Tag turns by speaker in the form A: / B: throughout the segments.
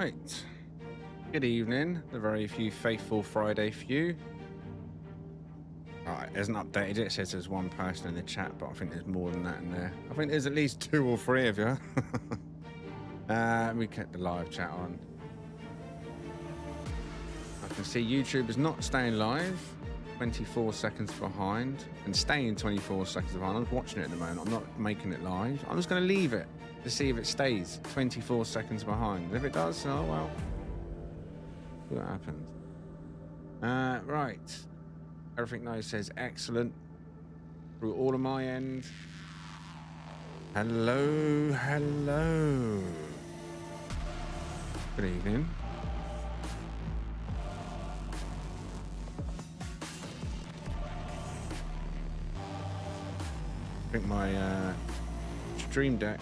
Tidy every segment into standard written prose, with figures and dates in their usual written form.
A: Right. Good evening, the very few faithful Friday few. It hasn't updated it. It says there's one person in the chat, but I think there's more than that in there. I think there's at least 2 or 3 of you. We kept the live chat on. I can see YouTube is not staying live, 24 seconds behind, and staying 24 seconds behind. I'm watching it at the moment. I'm not making it live. I'm just going to leave it to see if it stays 24 seconds behind. And if it does, oh well. See what happens. Right. Everything now says excellent through all of my end. Hello, hello. Good evening. I think my Stream Deck,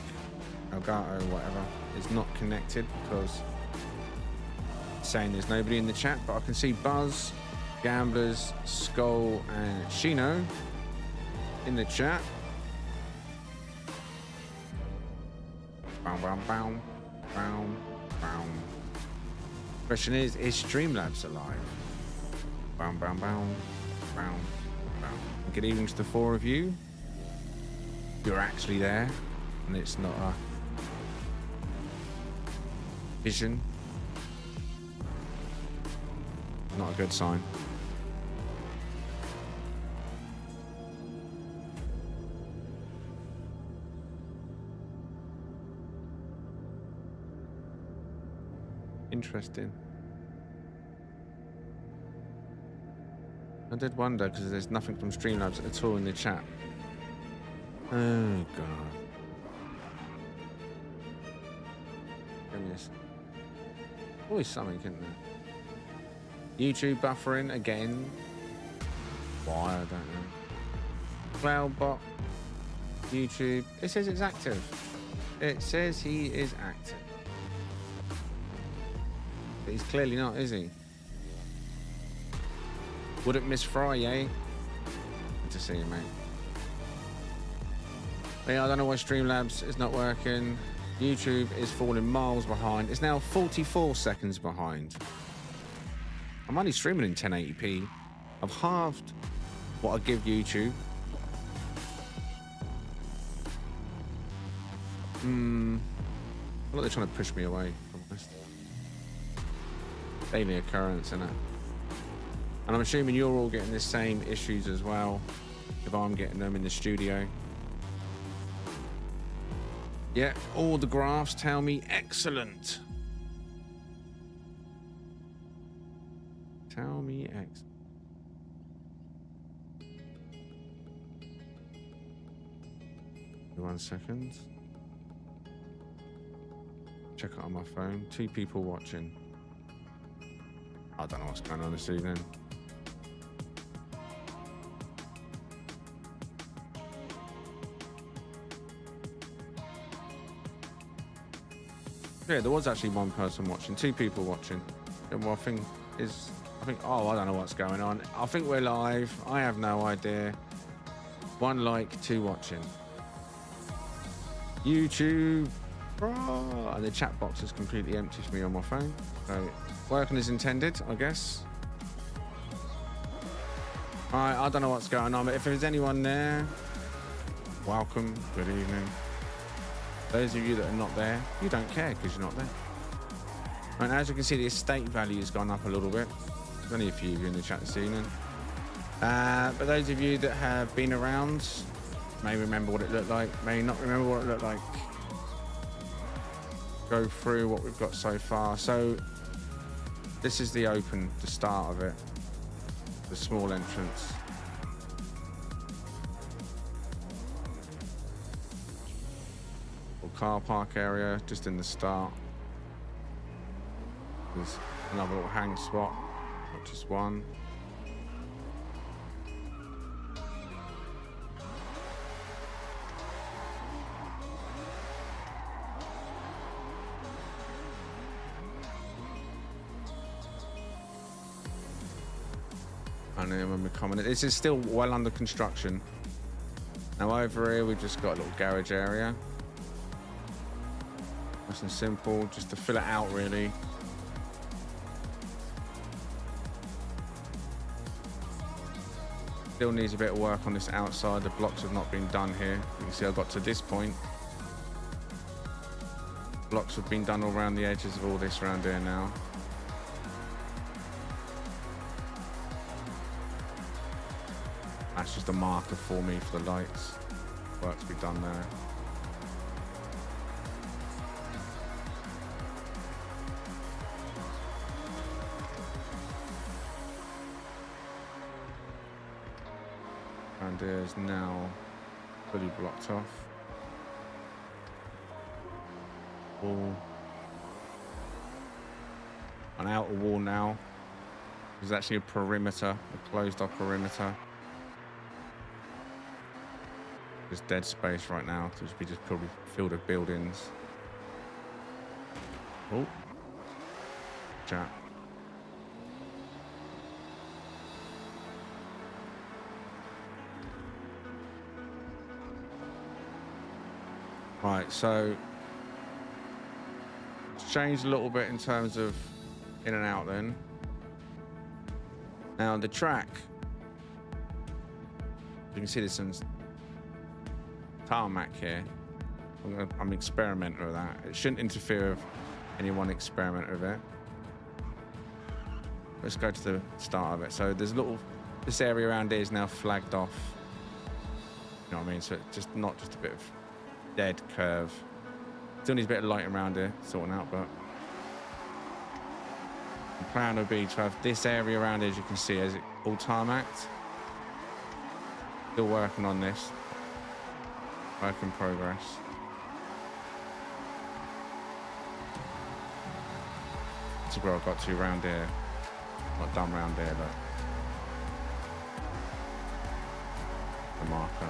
A: Elgato, whatever, is not connected because it's saying there's nobody in the chat, but I can see Buzz, Gamblers, Skull, and Shino in the chat. Bow, bow, bow, bow, bow. Question is Streamlabs alive? Bow, bow, bow, bow, bow. Good evening to the 4 of you. You're actually there, and it's not a vision. Not a good sign. Interesting. I did wonder because there's nothing from Streamlabs at all in the chat. Oh god. Goodness. Always something, isn't there? YouTube buffering again. Why? I don't know. Cloudbot. YouTube. It says it's active. It says he is active. But he's clearly not, is he? Wouldn't miss Friday. Good to see you, mate. Yeah, I don't know why Streamlabs is not working. YouTube is falling miles behind. It's now 44 seconds behind. I'm only streaming in 1080p. I've halved what I give YouTube. I feel like they're trying to push me away, if I'm honest. Daily occurrence, innit? And I'm assuming you're all getting the same issues as well, if I'm getting them in the studio. Yeah, all the graphs tell me excellent. Tell me excellent. One second. Check it on my phone. 2 people watching. I don't know what's going on this evening. Yeah, there was actually 1 person watching, 2 people watching. And one thing is, oh, I don't know what's going on. I think we're live. I have no idea. 1 like, 2 watching. YouTube. Oh, and the chat box is completely empty for me on my phone. So, working as intended, I guess. Alright, I don't know what's going on, but if there's anyone there, welcome, good evening. Those of you that are not there, you don't care because you're not there. Right, as you can see, the estate value has gone up a little bit. There's only a few of you in the chat this evening. But those of you that have been around may remember what it looked like, may not remember what it looked like. Go through what we've got so far. So this is the start of it. The small entrance. Car park area just in the start. There's another little hang spot, not just one. And then when we're coming, this is still well under construction. Now over here we've just got a little garage area. Nice and simple, just to fill it out really. Still needs a bit of work on this outside. The blocks have not been done here. You can see I got to this point. Blocks have been done all around the edges of all this around here now. That's just a marker for me for the lights. Work to be done there. And is now fully blocked off. Wall. An outer wall now. There's actually a perimeter, a closed off perimeter. There's dead space right now. So we just probably filled with buildings. Oh, chat. Right, so it's changed a little bit in terms of in and out then. Now the track, you can see there's some tarmac here. I'm experimenting with that. It shouldn't interfere with anyone experimenting with it. Let's go to the start of it. So there's this area around here is now flagged off. You know what I mean? So it's just not just a bit of dead curve. Still needs a bit of light around here, sorting out, but the plan would be to have this area around here, as you can see, as it all tarmacked. Still working on this. Work in progress. This is where I've got to round here. Not done round here, but the marker.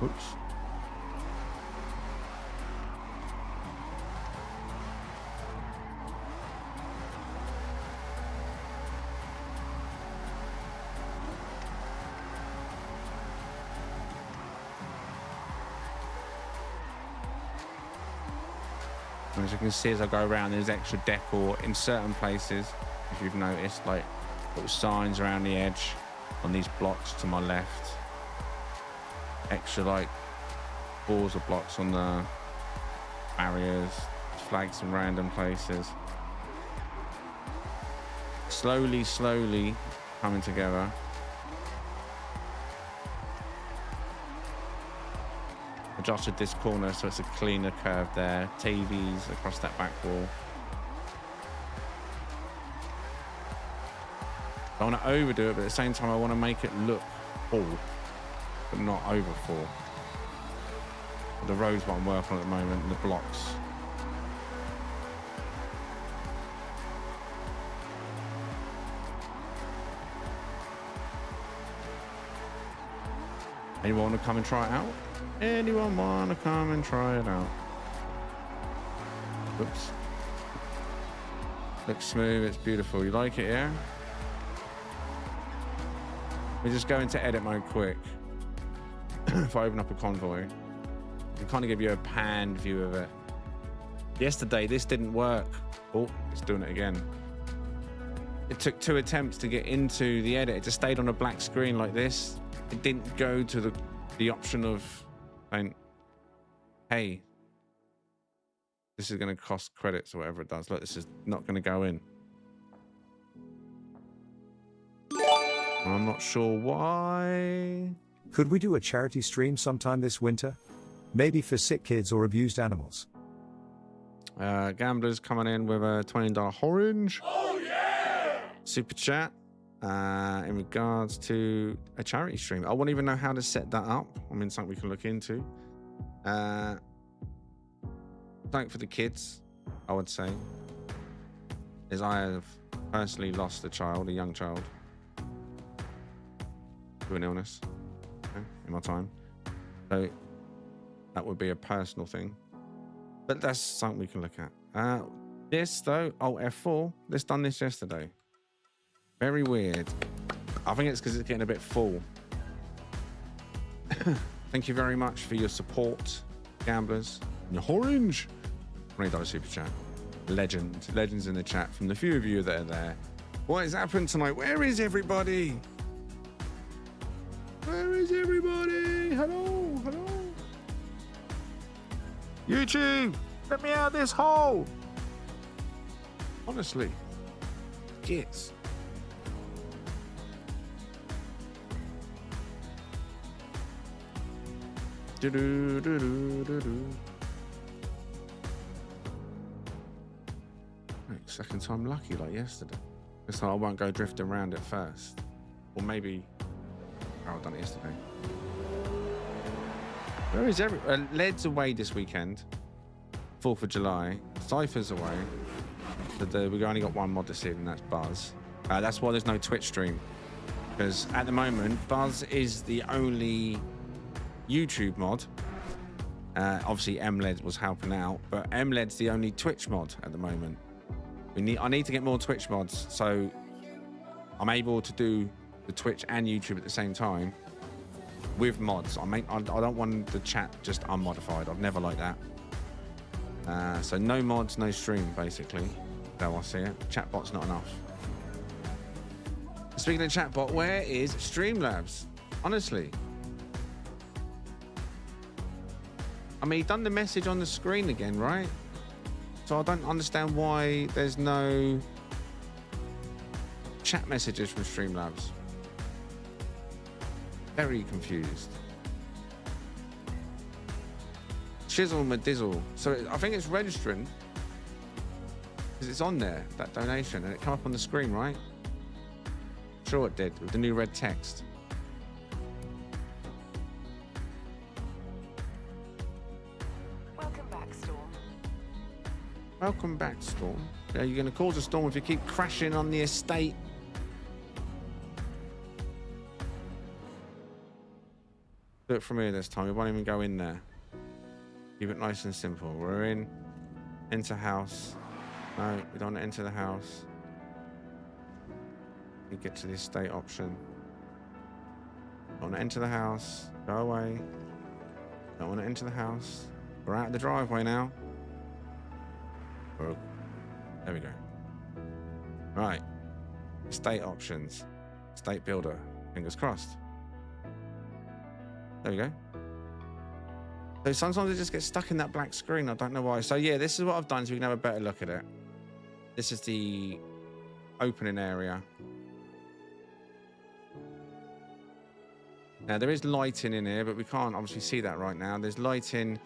A: Oops. As you can see, as I go around, there's extra decor in certain places. If you've noticed, like little signs around the edge on these blocks to my left. Extra like balls of blocks on the barriers, flags in random places. Slowly coming together. Adjusted this corner so it's a cleaner curve there. TVs across that back wall. I want to overdo it, but at the same time I want to make it look full, but not over full. The road's what I'm working on at the moment, and the blocks. Anyone want to come and try it out? Anyone want to come and try it out? Oops. Looks smooth, it's beautiful. You like it, yeah? We just go into edit mode quick. If I open up a convoy, I can kind of give you a panned view of it. Yesterday, this didn't work. Oh, it's doing it again. It took 2 attempts to get into the edit. It just stayed on a black screen like this. It didn't go to the option of saying, hey, this is going to cost credits or whatever it does. Look, this is not going to go in. I'm not sure why.
B: Could we do a charity stream sometime this winter? Maybe for sick kids or abused animals.
A: Gamblers coming in with a $20 orange.
C: Oh yeah!
A: Super chat. In regards to a charity stream, I won't even know how to set that up. I mean, something we can look into. Something for the kids, I would say, is I have personally lost a young child, to an illness in my time. So that would be a personal thing, but that's something we can look at. This though, Alt F4. Let's done this yesterday. Very weird. I think it's because it's getting a bit full. Thank you very much for your support, gamblers. Your orange. $20 super chat. Legends in the chat from the few of you that are there. What has happened tonight? Where is everybody? Where is everybody? Hello. YouTube, let me out of this hole. Honestly, kids. Second time lucky like yesterday. This time I won't go drifting around it first. Or maybe I've done it yesterday. Where is Lead's away this weekend. 4th of July. Cypher's away. We've only got one mod this evening, that's Buzz. That's why there's no Twitch stream. Because at the moment, Buzz is the only YouTube mod. Obviously, MLED was helping out, but MLED's the only Twitch mod at the moment. I need to get more Twitch mods, so I'm able to do the Twitch and YouTube at the same time with mods. I don't want the chat just unmodified. I've never liked that. So no mods, no stream, basically. How I see it. Chatbot's not enough. Speaking of chatbot, where is Streamlabs? Honestly. I mean, he done the message on the screen again, right? So I don't understand why there's no chat messages from Streamlabs. Very confused. Chisel Madizzle. So I think it's registering because it's on there, that donation, and it come up on the screen, right? Sure it did, with the new red text. Welcome back, Storm. Yeah, you're going to cause a storm if you keep crashing on the estate. Do it from here this time. We won't even go in there. Keep it nice and simple. We're into house. No, we don't want to enter the house. You get to the estate option. Don't want to enter the house. Go away. Don't want to enter the house. We're out of the driveway now. There we go. Right. Estate options. Estate builder. Fingers crossed. There we go. So sometimes it just gets stuck in that black screen. I don't know why. So yeah, this is what I've done so we can have a better look at it. This is the opening area. Now there is lighting in here, but we can't obviously see that right now. There's lighting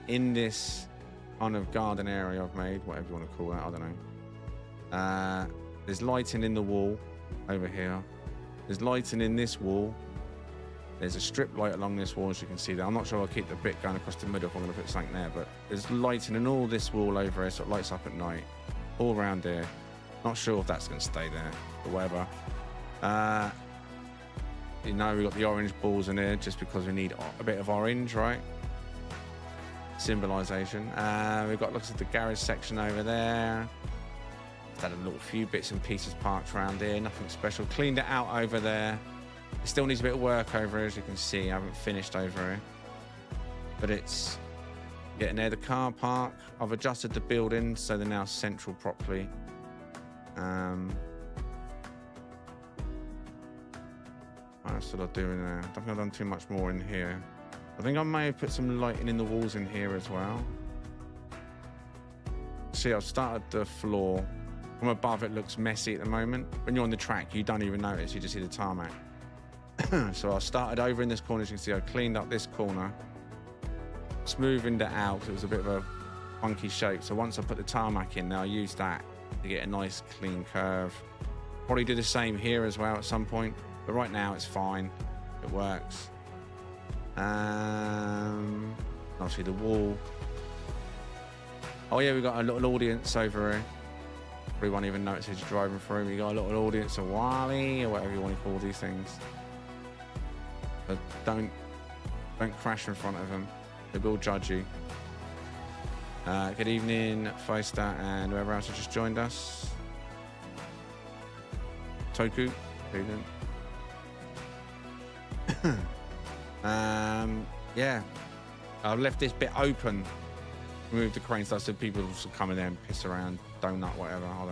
A: in this kind of garden area I've made, whatever you want to call that, I don't know. There's lighting in the wall over here. There's lighting in this wall. There's a strip light along this wall, as you can see there. I'm not sure I'll keep the bit going across the middle if I'm going to put something there, but there's lighting in all this wall over here, so it lights up at night, all around here. Not sure if that's going to stay there, or whatever. You know, we've got the orange balls in here just because we need a bit of orange, right? Symbolisation. We've got looks at the garage section over there. Had a little few bits and pieces parked around here, nothing special. Cleaned it out over there. It still needs a bit of work over here, as you can see. I haven't finished over here, but it's getting there. The car park, I've adjusted the buildings so they're now central properly. What else did I do in there? I don't think I've done too much more in here. I think I may have put some lighting in the walls in here as well. See, I've started the floor. From above, it looks messy at the moment. When you're on the track, you don't even notice. You just see the tarmac. So I started over in this corner. As you can see, I cleaned up this corner. Smoothened it out because it was a bit of a funky shape. So once I put the tarmac in there, I used that to get a nice clean curve. Probably do the same here as well at some point. But right now, it's fine. It works. Obviously the wall. Oh yeah, we've got a little audience over here. Probably won't even notice as you're driving through. We got a little audience of Wally or whatever you want to call these things. But don't crash in front of them. They will judge you. Good evening, Feister, and whoever else has just joined us. Toku, good evening. Yeah, I've left this bit open. Moved the crane stuff so people will come in there and piss around, donut, whatever. I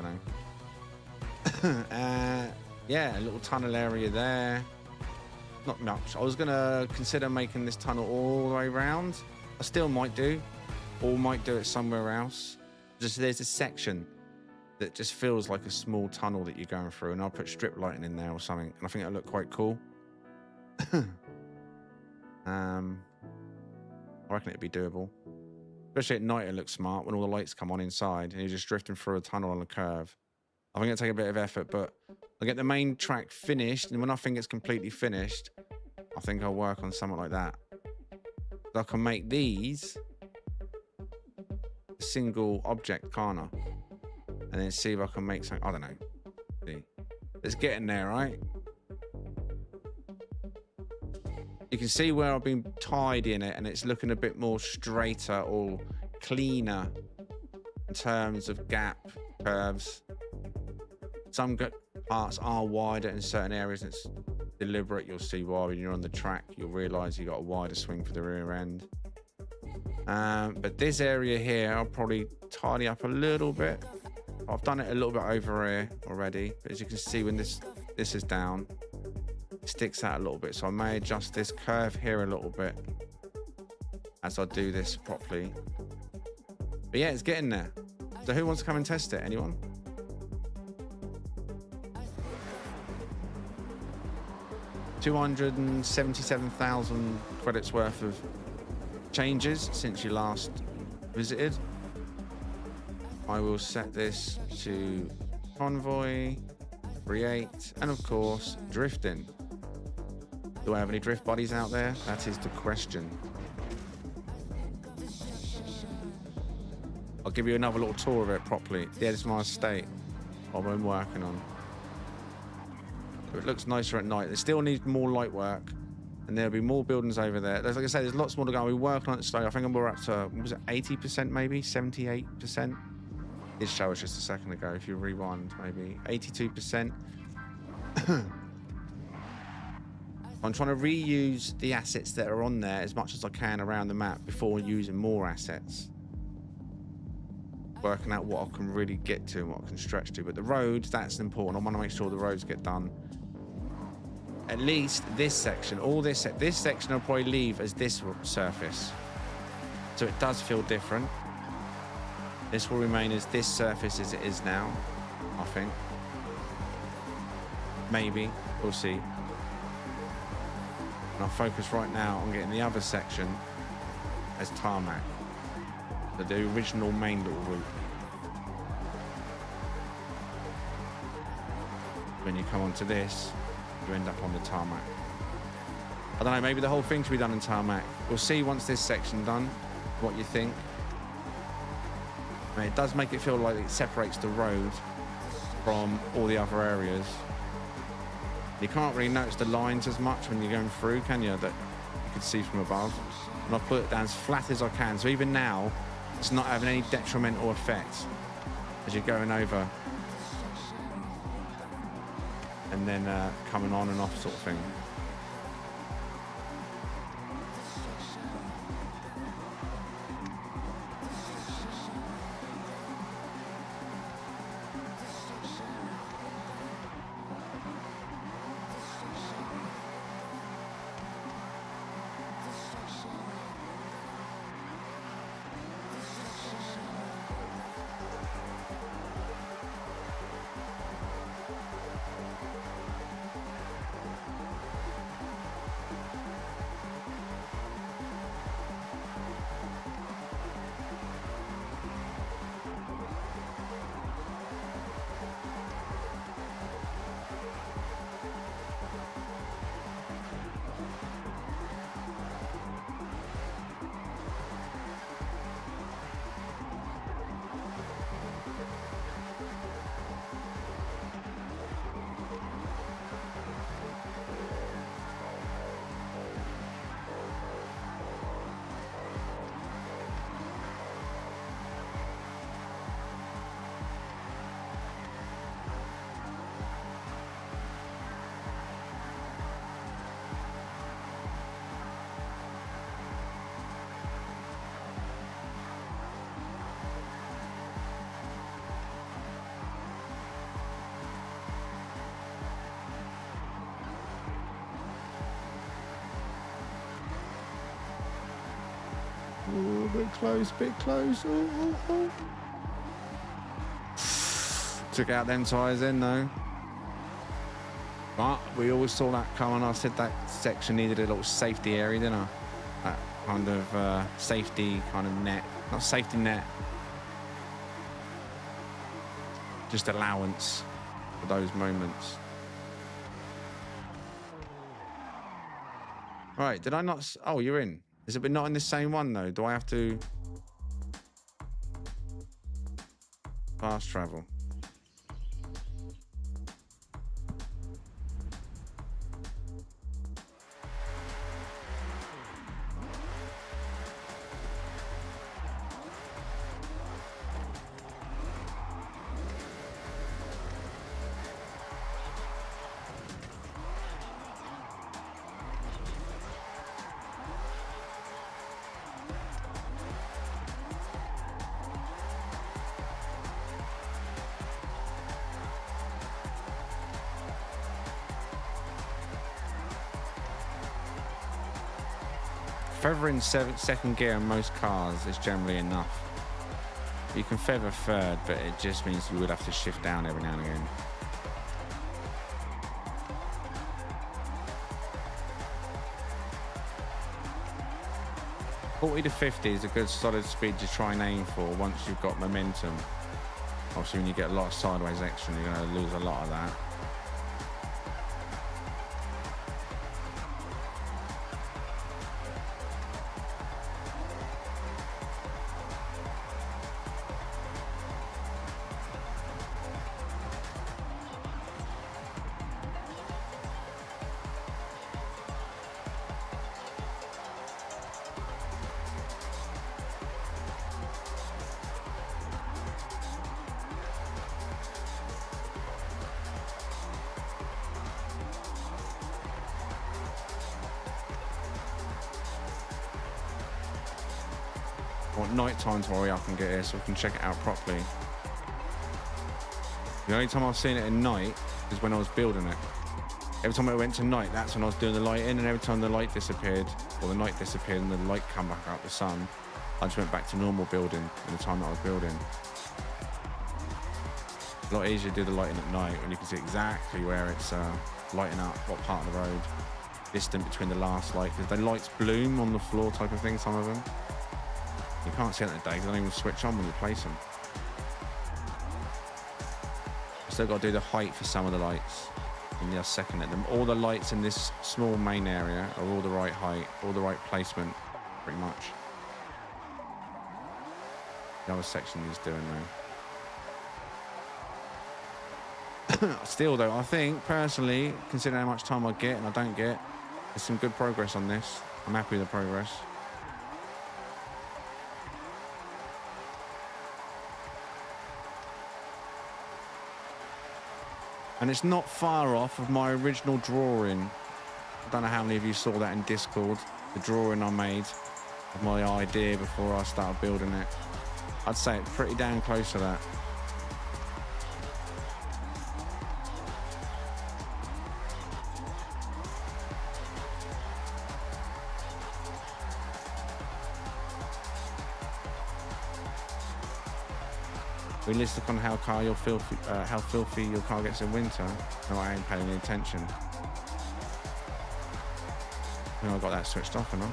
A: don't know. Yeah, a little tunnel area there. Not much. I was gonna consider making this tunnel all the way around. I still might do, or might do it somewhere else. Just there's a section that just feels like a small tunnel that you're going through, and I'll put strip lighting in there or something, and I think it'll look quite cool. I reckon it'd be doable. Especially at night, it looks smart when all the lights come on inside and you're just drifting through a tunnel on a curve. I think it'll take a bit of effort, but I'll get the main track finished, and when I think it's completely finished, I think I'll work on something like that. I can make these a single object, can't I? And then see if I can make something. I don't know. See. It's getting there, right? You can see where I've been tidying it, and it's looking a bit more straighter or cleaner in terms of gap curves. Some parts are wider in certain areas, and it's deliberate. You'll see why when you're on the track. You'll realise you got a wider swing for the rear end. But this area here, I'll probably tidy up a little bit. I've done it a little bit over here already, but as you can see, when this is down, it sticks out a little bit. So I may adjust this curve here a little bit as I do this properly. But yeah, it's getting there. So who wants to come and test it? Anyone? $277,000 credits worth of changes since you last visited. I will set this to convoy, create, and of course, drifting. Do I have any drift buddies out there? That is the question. I'll give you another little tour of it properly. Yeah, this is my estate. What I've been working on. It looks nicer at night. It still needs more light work, and there'll be more buildings over there. Like I say, there's lots more to go. We're working on it slowly. I think we're up to, was it 80% maybe? 78%? It showed us just a second ago. If you rewind, maybe 82%. I'm trying to reuse the assets that are on there as much as I can around the map before using more assets. Working out what I can really get to and what I can stretch to. But the roads, that's important. I want to make sure the roads get done. At least this section, all this section I'll probably leave as this surface. So it does feel different. This will remain as this surface as it is now, I think. Maybe, we'll see. And I'll focus right now on getting the other section as tarmac. The original main little route. When you come onto this, you end up on the tarmac. I don't know, maybe the whole thing should be done in tarmac. We'll see once this section's done, what you think. And it does make it feel like it separates the road from all the other areas. You can't really notice the lines as much when you're going through, can you? That you can see from above. And I'll put it down as flat as I can. So even now, it's not having any detrimental effect as you're going over and then coming on and off sort of thing. Ooh, a bit close, bit close. Ooh, ooh, ooh. Took out them tyres then though. But we always saw that coming. I said that section needed a little safety area, didn't I? That kind of safety kind of net. Not safety net. Just allowance for those moments. Right, did I not? Oh, you're in. Is it not in the same one though? Do I have to fast travel? Feathering second gear in most cars is generally enough. You can feather third, but it just means you would have to shift down every now and again. $40 to $50 is a good solid speed to try and aim for once you've got momentum. Obviously, when you get a lot of sideways action, you're going to lose a lot of that. I want night time to hurry up and get here so we can check it out properly. The only time I've seen it at night is when I was building it. Every time I went to night, that's when I was doing the light in, and every time the light disappeared, or the night disappeared and the light come back out the sun, I just went back to normal building in the time that I was building. A lot easier to do the lighting at night when you can see exactly where it's lighting up, what part of the road, distant between the last light, because the lights bloom on the floor type of thing, some of them. You can't see it in the day, they don't even switch on when you place them. Still got to do the height for some of the lights. And just second at them. All the lights in this small main area are all the right height, all the right placement, pretty much. The other section is doing though. Still though, I think personally, considering how much time I get and I don't get, there's some good progress on this. I'm happy with the progress. And it's not far off of my original drawing. I don't know how many of you saw that in Discord, the drawing I made of my idea before I started building it. I'd say it's pretty damn close to that. Realistic on how filthy your car gets in winter. No, I ain't paying any attention. I got that switched off and on.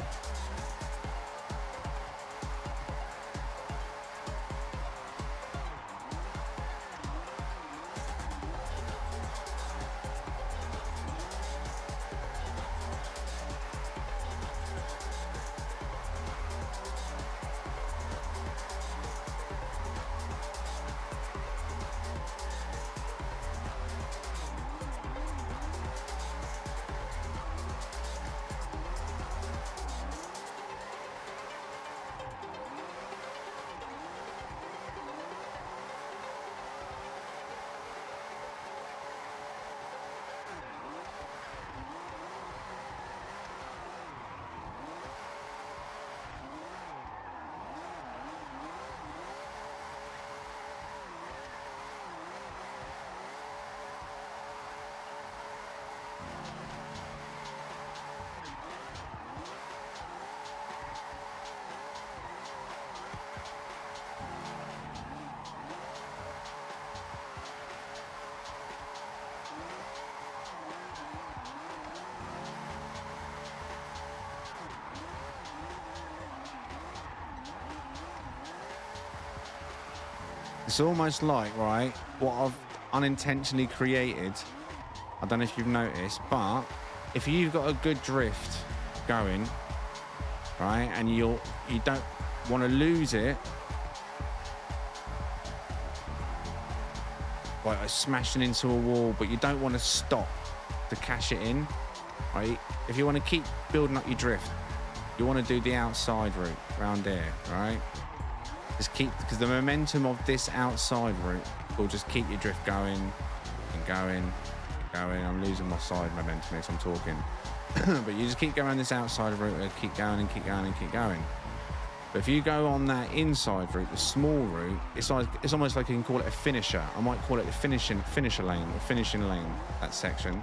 A: It's almost like, right, what I've unintentionally created. I don't know if you've noticed, but if you've got a good drift going, right, and you don't want to lose it by smashing into a wall, but you don't want to stop to cash it in, right? If you want to keep building up your drift, you want to do the outside route around there, right? Just keep, because the momentum of this outside route will just keep your drift going and going and going. I'm losing my side momentum as I'm talking. But you just keep going this outside route and keep going and keep going and keep going. But if you go on that inside route, the small route, it's almost like you can call it a finisher. I might call it the finisher lane or finishing lane, that section.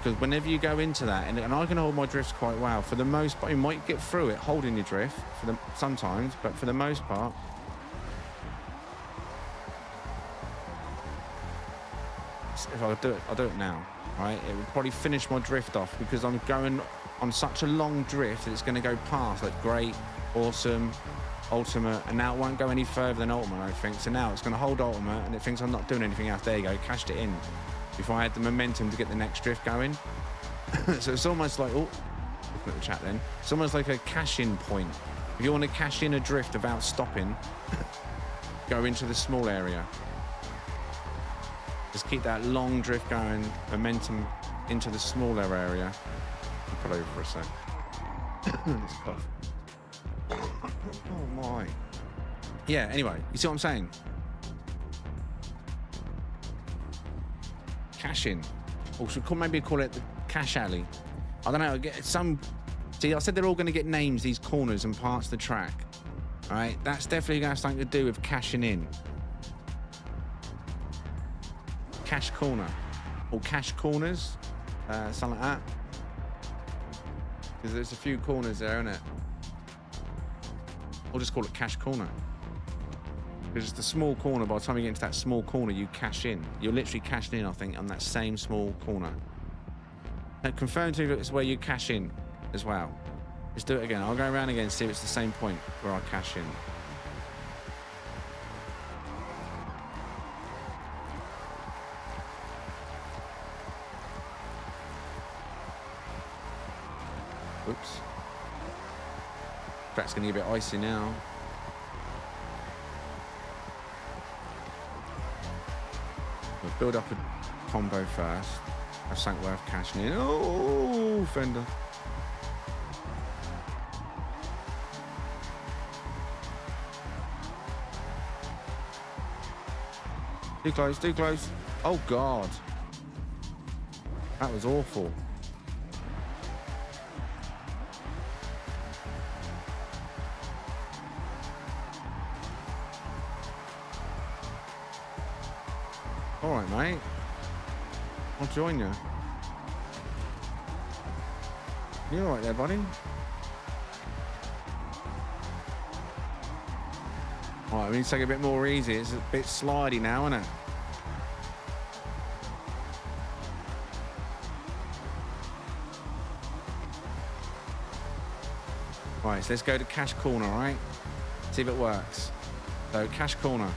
A: Because whenever you go into that, and I can hold my drifts quite well, for the most part, you might get through it holding your drift sometimes, but for the most part, if I'll do it now, right? It would probably finish my drift off because I'm going on such a long drift that it's going to go past like great, awesome, ultimate, and now it won't go any further than ultimate, I think. So now it's going to hold ultimate, and it thinks I'm not doing anything else. There you go, cashed it in before I had the momentum to get the next drift going. So it's almost like, oh, looking at the chat then, it's almost like a cash-in point. If you want to cash in a drift without stopping, go into the small area. Just keep that long drift going, momentum into the smaller area. I'll pull over for a sec. This cough. Oh my. Yeah, anyway, you see what I'm saying? Cash in. Or should maybe call it the cash alley. I don't know. See, I said they're all going to get names, these corners and parts of the track. All right? That's definitely going to have something to do with cashing in. Cash corner. Or cash corners. Something like that. Because there's a few corners there, isn't it? I'll just call it cash corner. Because it's the small corner. By the time you get into that small corner, you cash in. You're literally cashing in, I think, on that same small corner. Now, confirm to me it's where you cash in as well. Let's do it again. I'll go around again and see if it's the same point where I cash in. Oops. Track's going to get a bit icy now. We'll build up a combo first. Have something worth cashing in. Oh, fender. Too close, too close. Oh, God. That was awful. All right, mate. I'll join you. You all right there, buddy? All right, we need to take it a bit more easy. It's a bit slidey now, isn't it? Right, so let's go to cash corner, all right? See if it works. So, cash corner.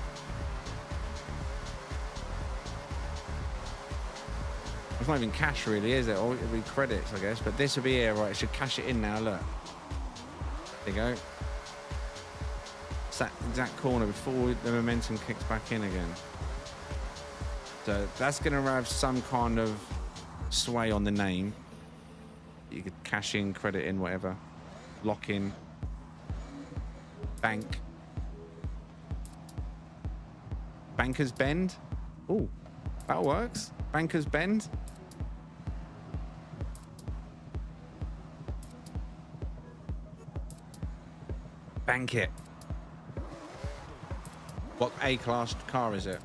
A: It's not even cash really, is it? Or it'll be credits, I guess. But this will be here, right? It should cash it in now, look. There you go. It's that exact corner before the momentum kicks back in again. So that's going to have some kind of sway on the name. You could cash in, credit in, whatever. Lock in. Bank. Banker's Bend. Oh, that works. Banker's Bend. Bank it. What A-class car is it?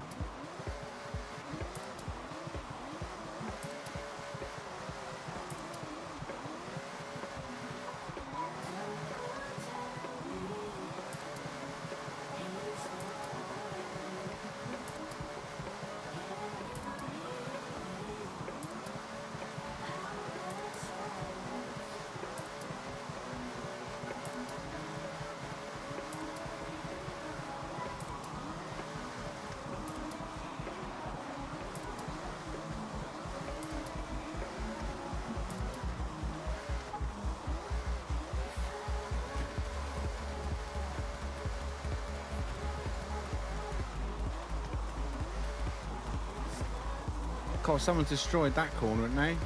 A: God, someone destroyed that corner, haven't they?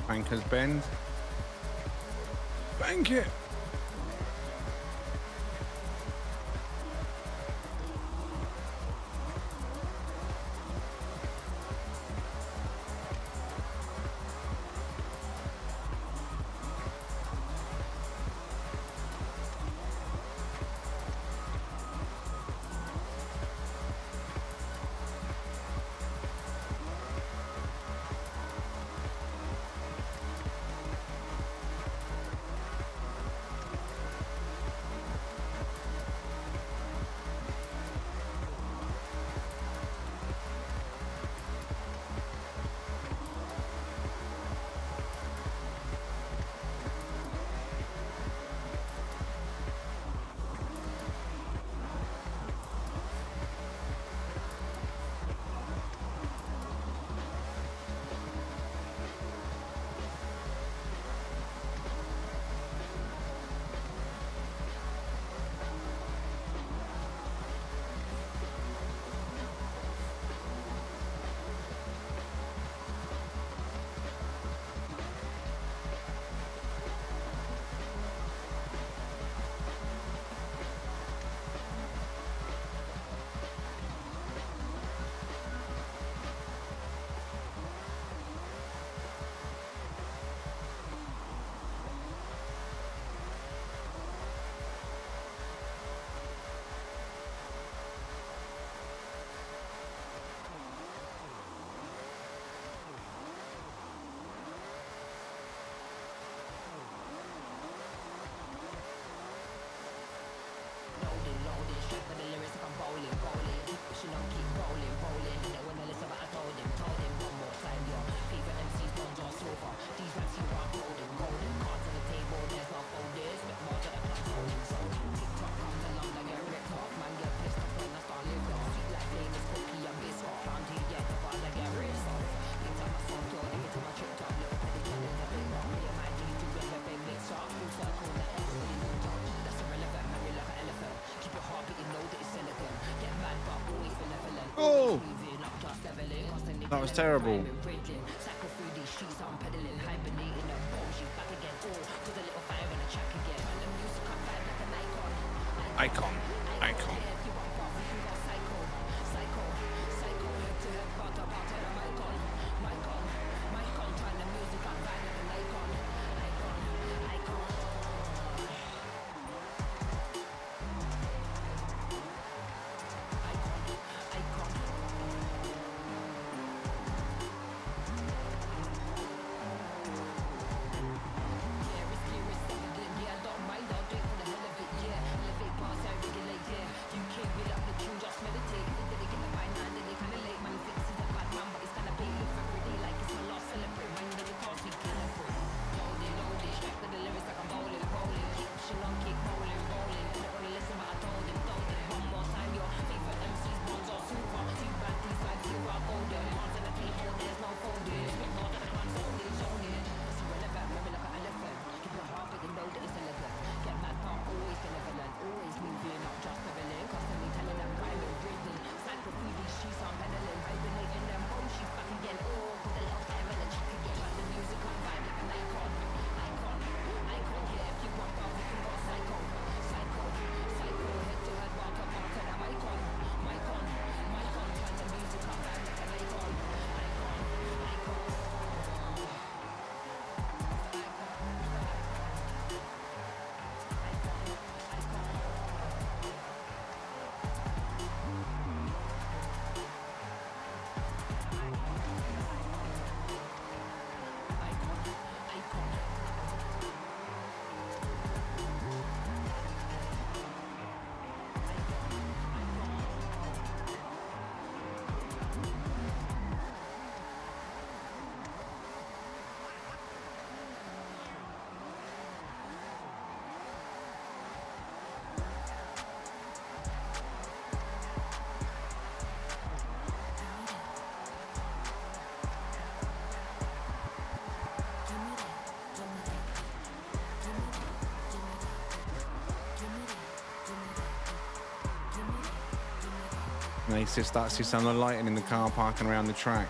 A: Banker's Bend. Bank it! Oh! That was terrible. Icon. Icon. And they start to see some of the lighting in the car park and around the track.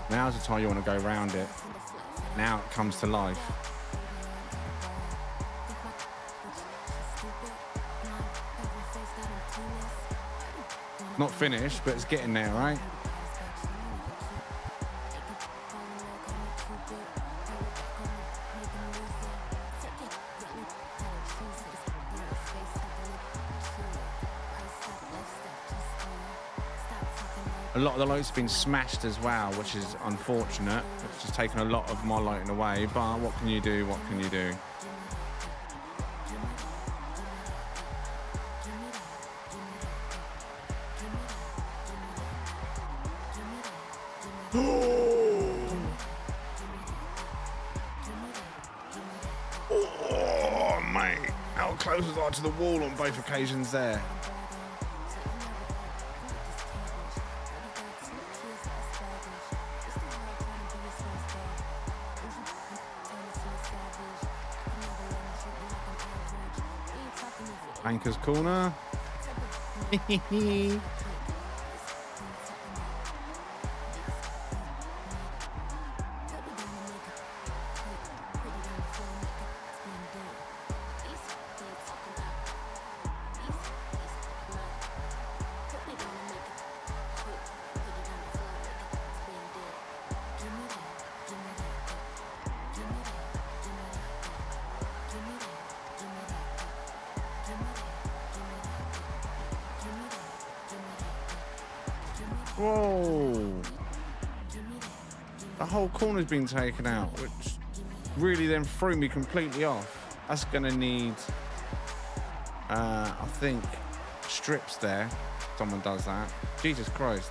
A: Now's the time you want to go around it. Now it comes to life. Not finished, but it's getting there, right? A lot of the lights have been smashed as well, which is unfortunate. It's just taken a lot of my lighting away, but what can you do? What can you do? Oh, mate. How close was I to the wall on both occasions there? Anchor's corner. Whoa! The whole corner's been taken out, which really then threw me completely off. That's gonna need, I think, strips there. Someone does that. Jesus Christ.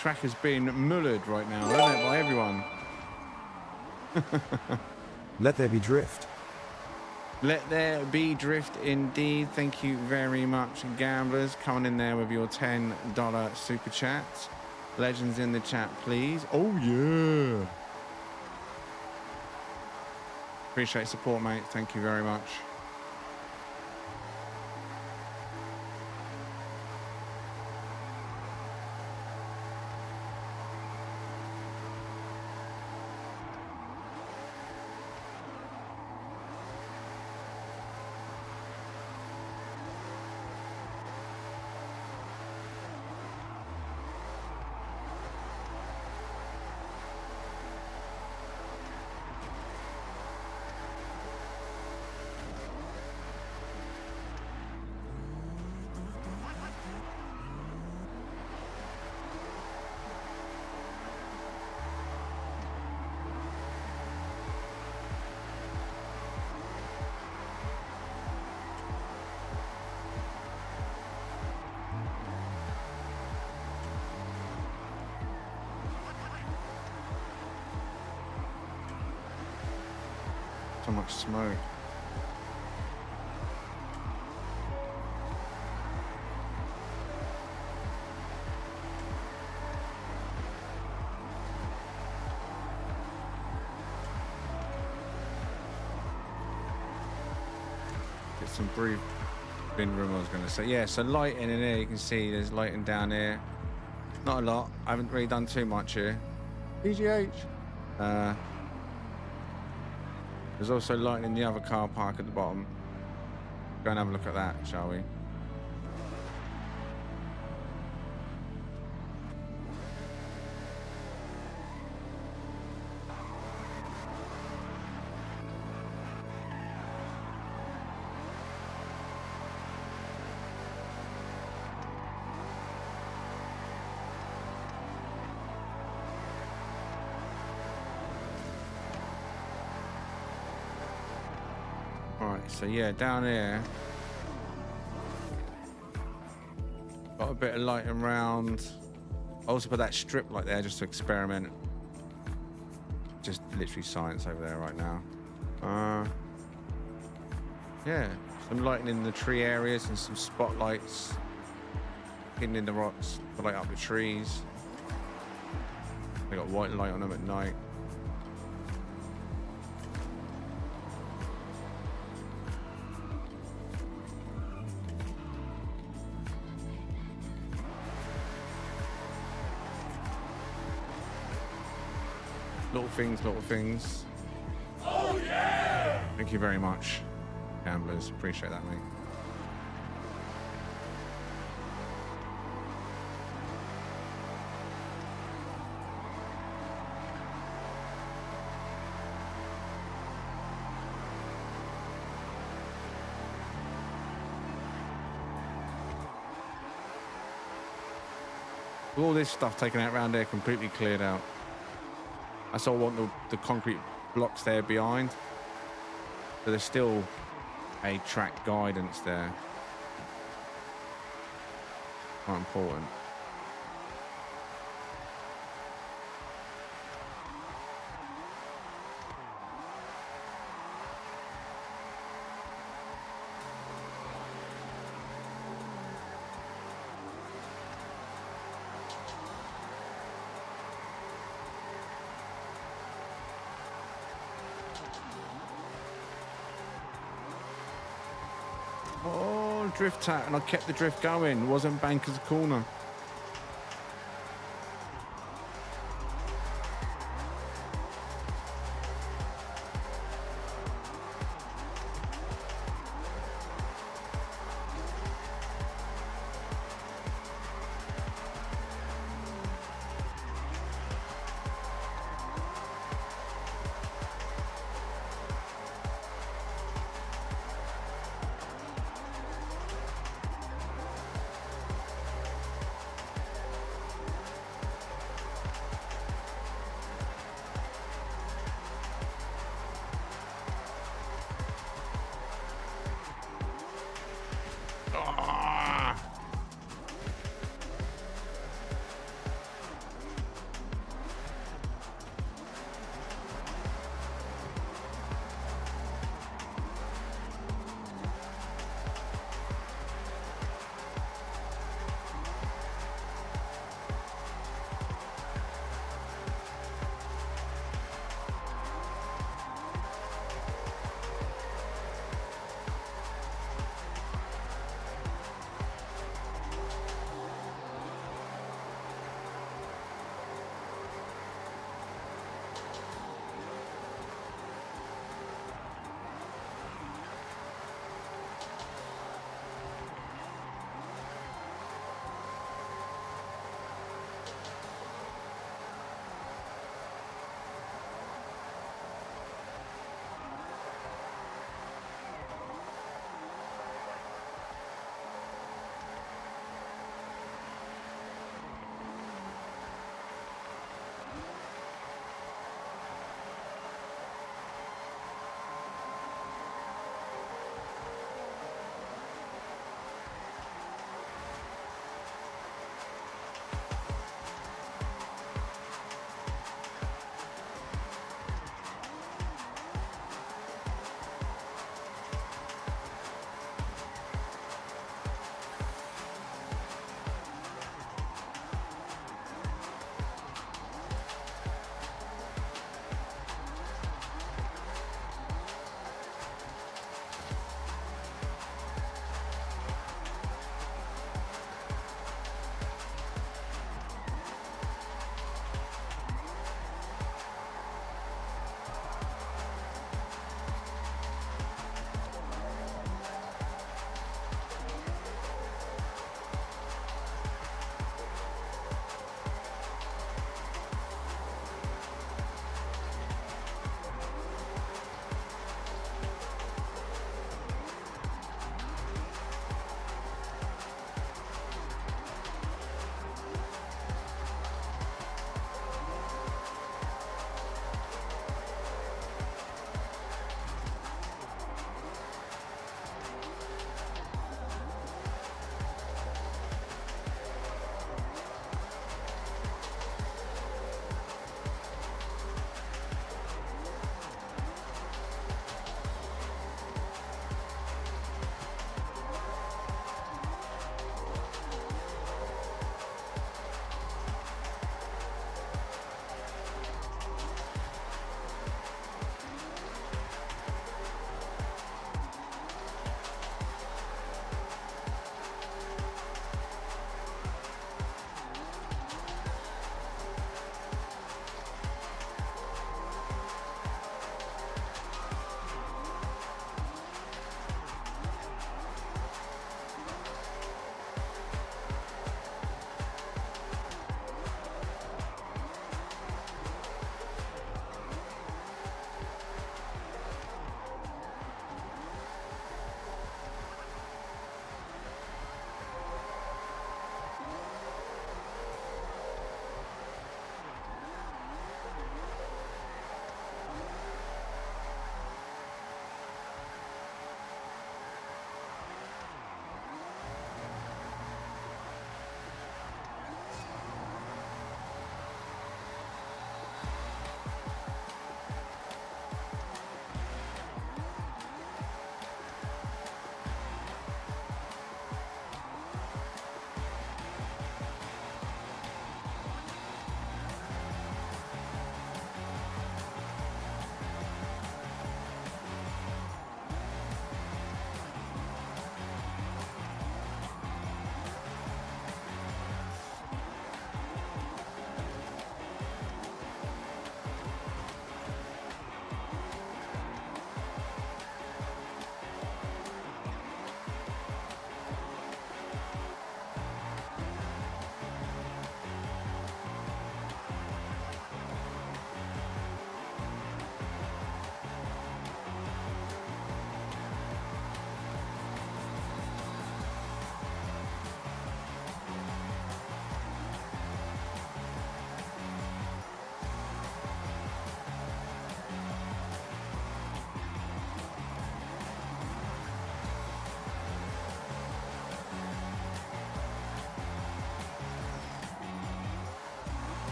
A: Track is being mullered right now, isn't it, by everyone?
B: Let there be drift.
A: Let there be drift indeed. Thank you very much, gamblers, coming in there with your $10 super chat. Legends in the chat, please. Oh, yeah. Appreciate support, mate. Thank you very much. So much smoke. Get some breathing room, I was going to say. Yeah, so lighting in here, you can see there's lighting down here. Not a lot. I haven't really done too much here. PGH. There's also lighting in the other car park at the bottom. Go and have a look at that, shall we? So yeah, down here, got a bit of lighting around. I also put that strip light there just to experiment. Just literally science over there right now. Yeah, Some lighting in the tree areas and some spotlights hidden in the rocks to light up the trees. They got white light on them at night. Little things, little things. Oh yeah! Thank you very much, gamblers. Appreciate that, mate. All this stuff taken out around there completely cleared out. I still want the concrete blocks there behind, but there's still a track guidance there. Quite important. Oh, drift tap, and I kept the drift going. It wasn't Banker's Corner.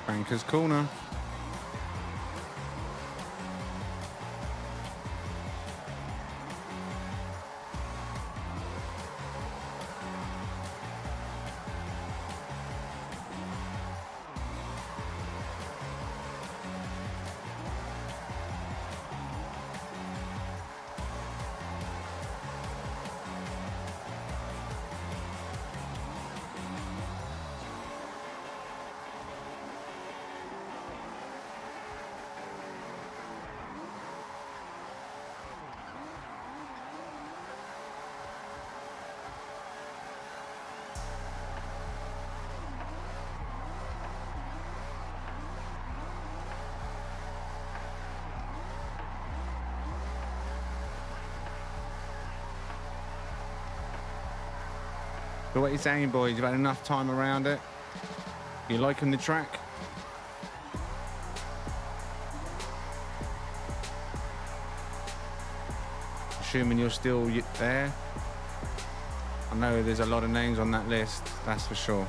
A: Banker's Corner. So what are you saying, boys? You've had enough time around it? You liking the track? Assuming you're still there? I know there's a lot of names on that list, that's for sure.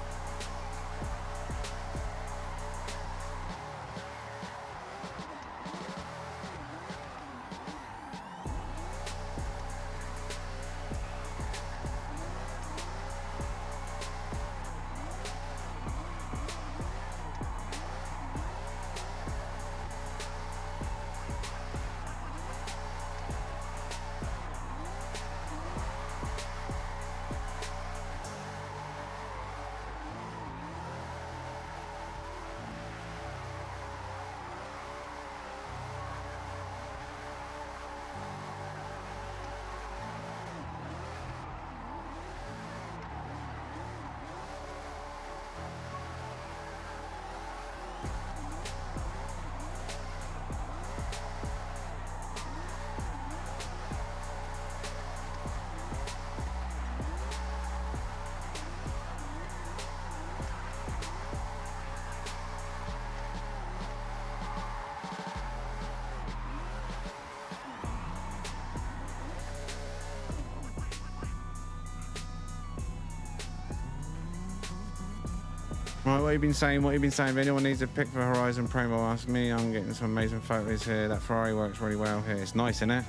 A: Right, what have you been saying? What have you been saying? If anyone needs a pick for Horizon Promo, ask me. I'm getting some amazing photos here. That Ferrari works really well here. It's nice, isn't it?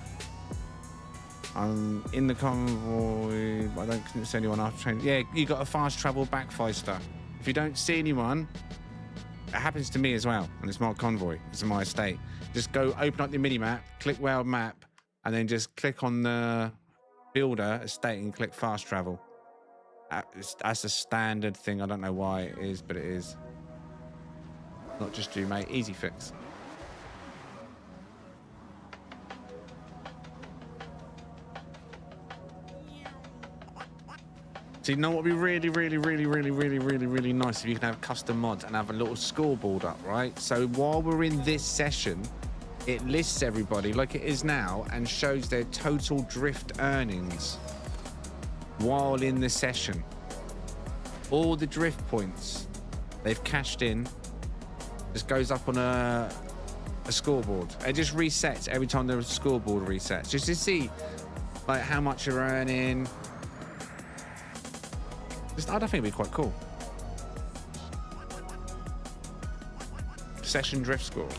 A: I'm in the convoy. I don't see anyone after train. Yeah, you got a fast travel back, Feister. If you don't see anyone, it happens to me as well. And it's my convoy. It's my estate. Just go open up the mini map, click World Map, and then just click on the builder estate and click fast travel. That's a standard thing. I don't know why it is, but it is. Not just you, mate. Easy fix. So you know what would be really nice if you can have custom mods and have a little scoreboard up, right? So while we're in this session, it lists everybody like it is now and shows their total drift earnings while in the session. All the drift points they've cashed in just goes up on a scoreboard. It just resets every time the scoreboard resets, just to see like how much you're earning. I don't think it'd be quite cool. Session drift score.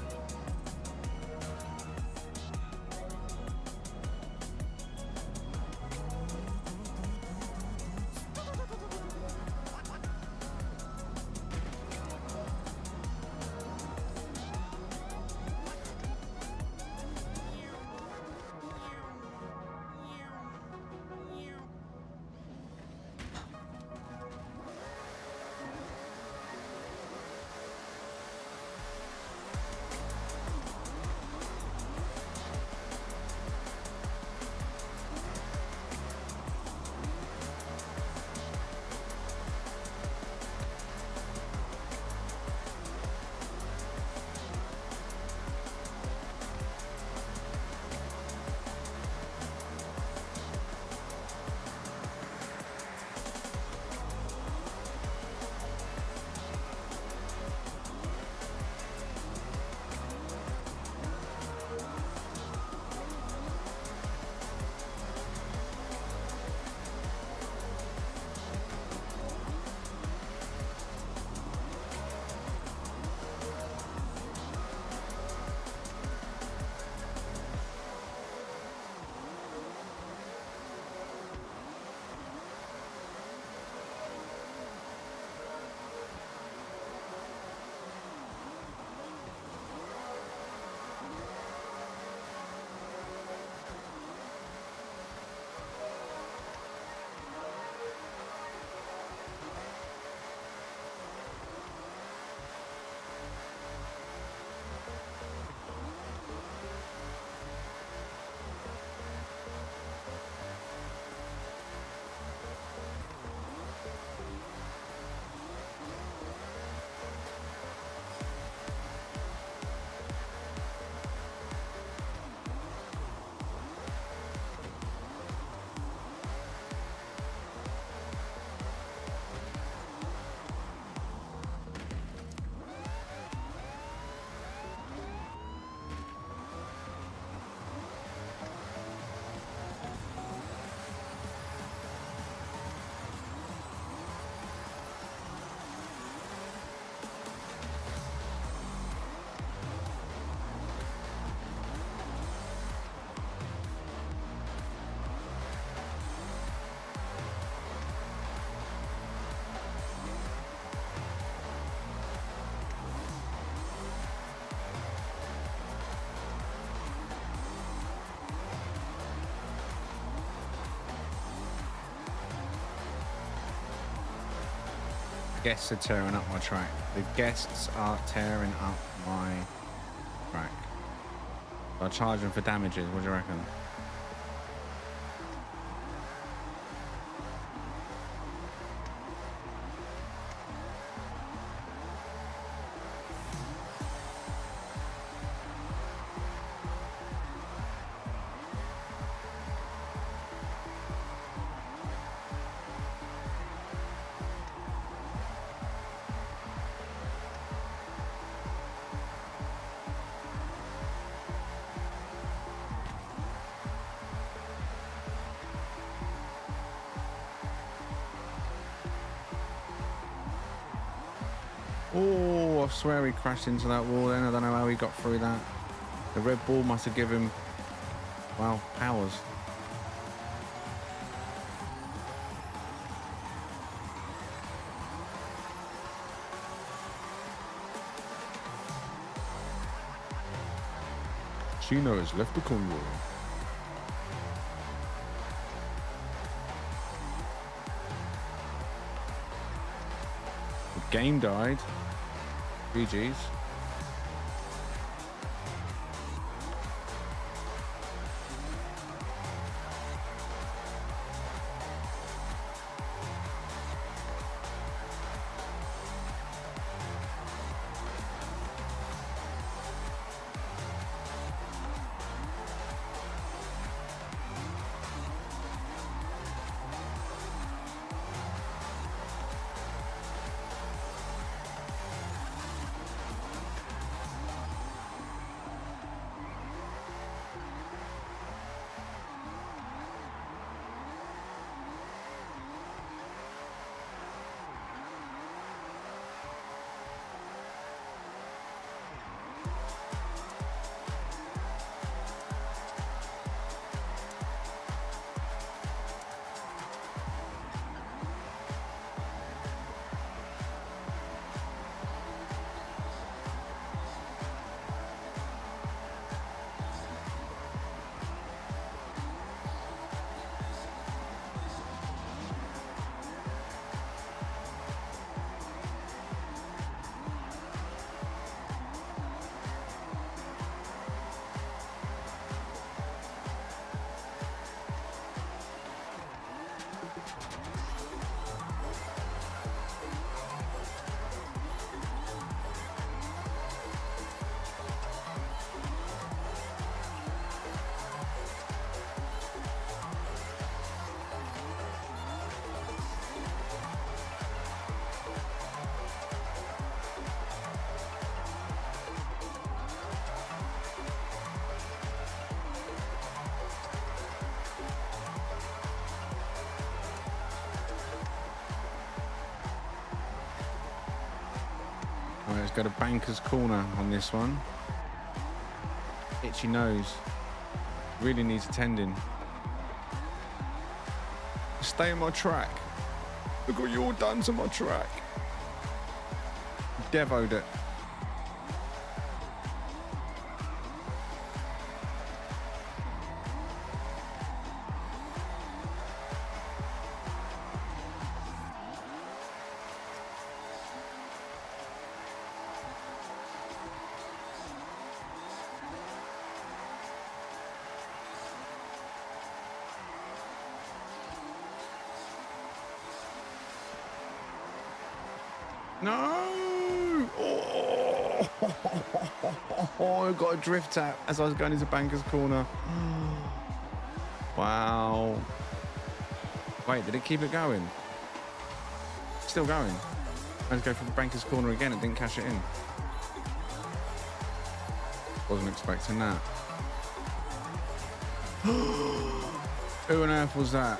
A: Guests are tearing up my track. The guests are tearing up my track. I'll charge them for damages. What do you reckon? Oh, I swear he crashed into that wall then. I don't know how he got through that. The Red Bull must have given him, well, powers. Chino has left the convoy. The game died. GG's. All right, let's go to Banker's Corner on this one. Itchy nose. Really needs attending. Stay on my track. Look what you all done to my track. Devoed it. No! Oh, I got a drift tap as I was going into Banker's Corner. Wow. Wait, did it keep it going? Still going. I had to go for Banker's Corner again and didn't cash it in. Wasn't expecting that. Who on earth was that?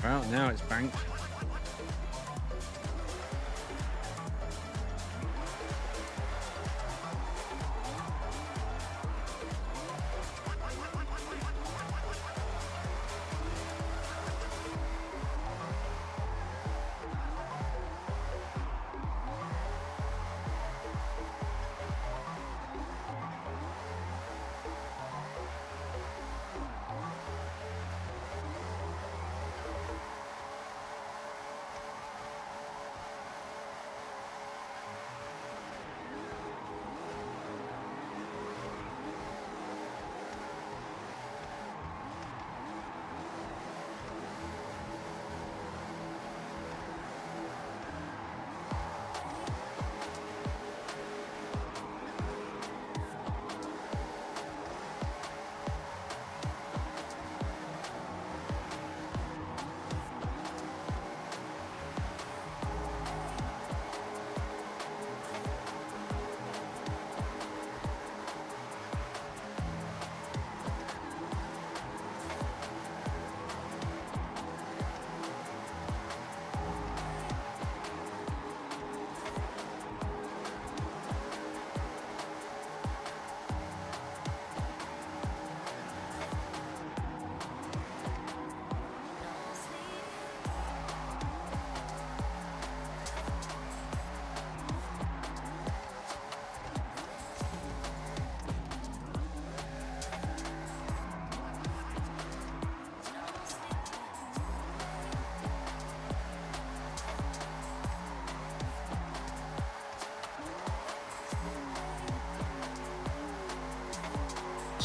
A: Well, now it's banked.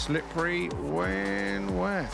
A: slippery when wet.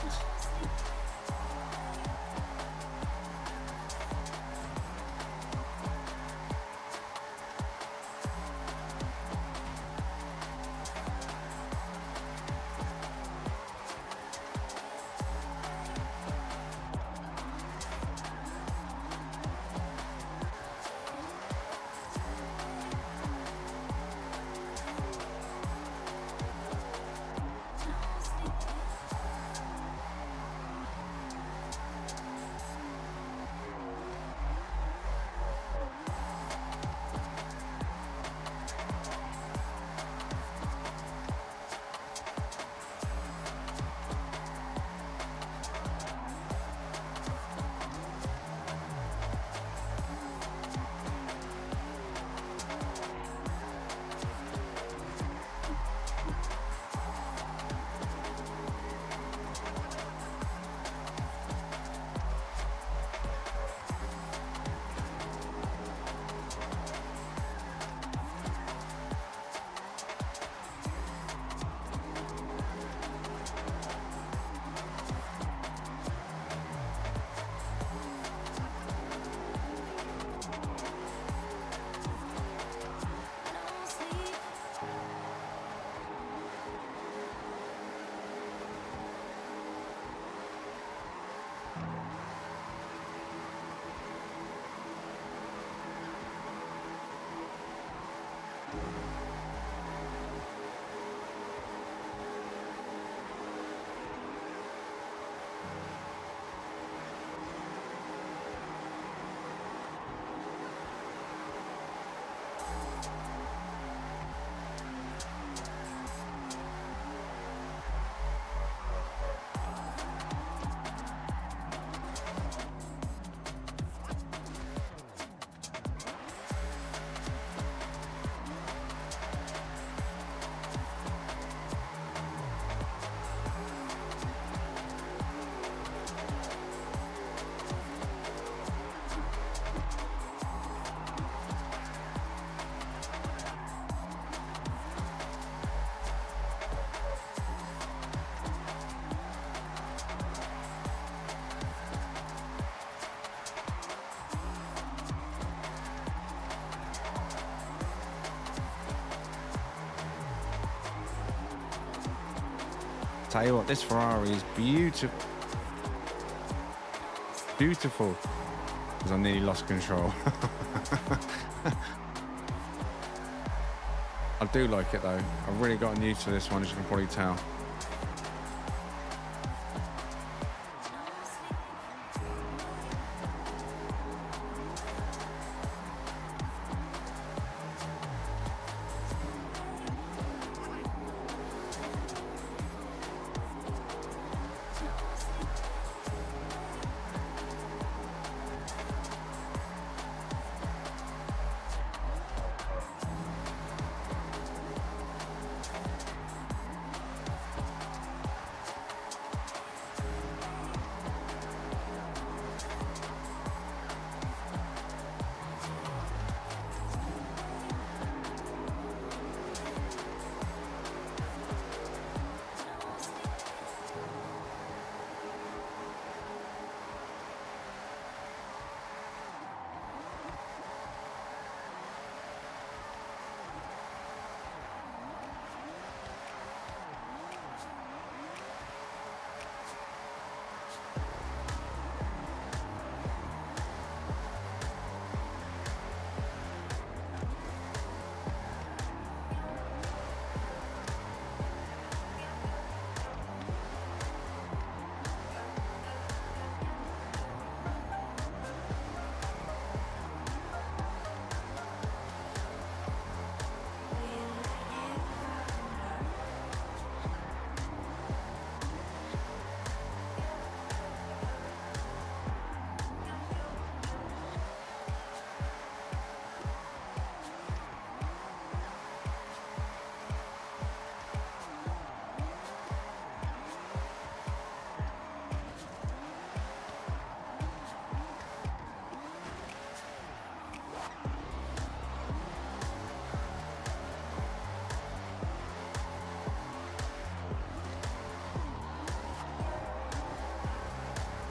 A: Tell you what, this Ferrari is beautiful. Beautiful. Because I nearly lost control. I do like it though. I've really gotten used to this one, as you can probably tell.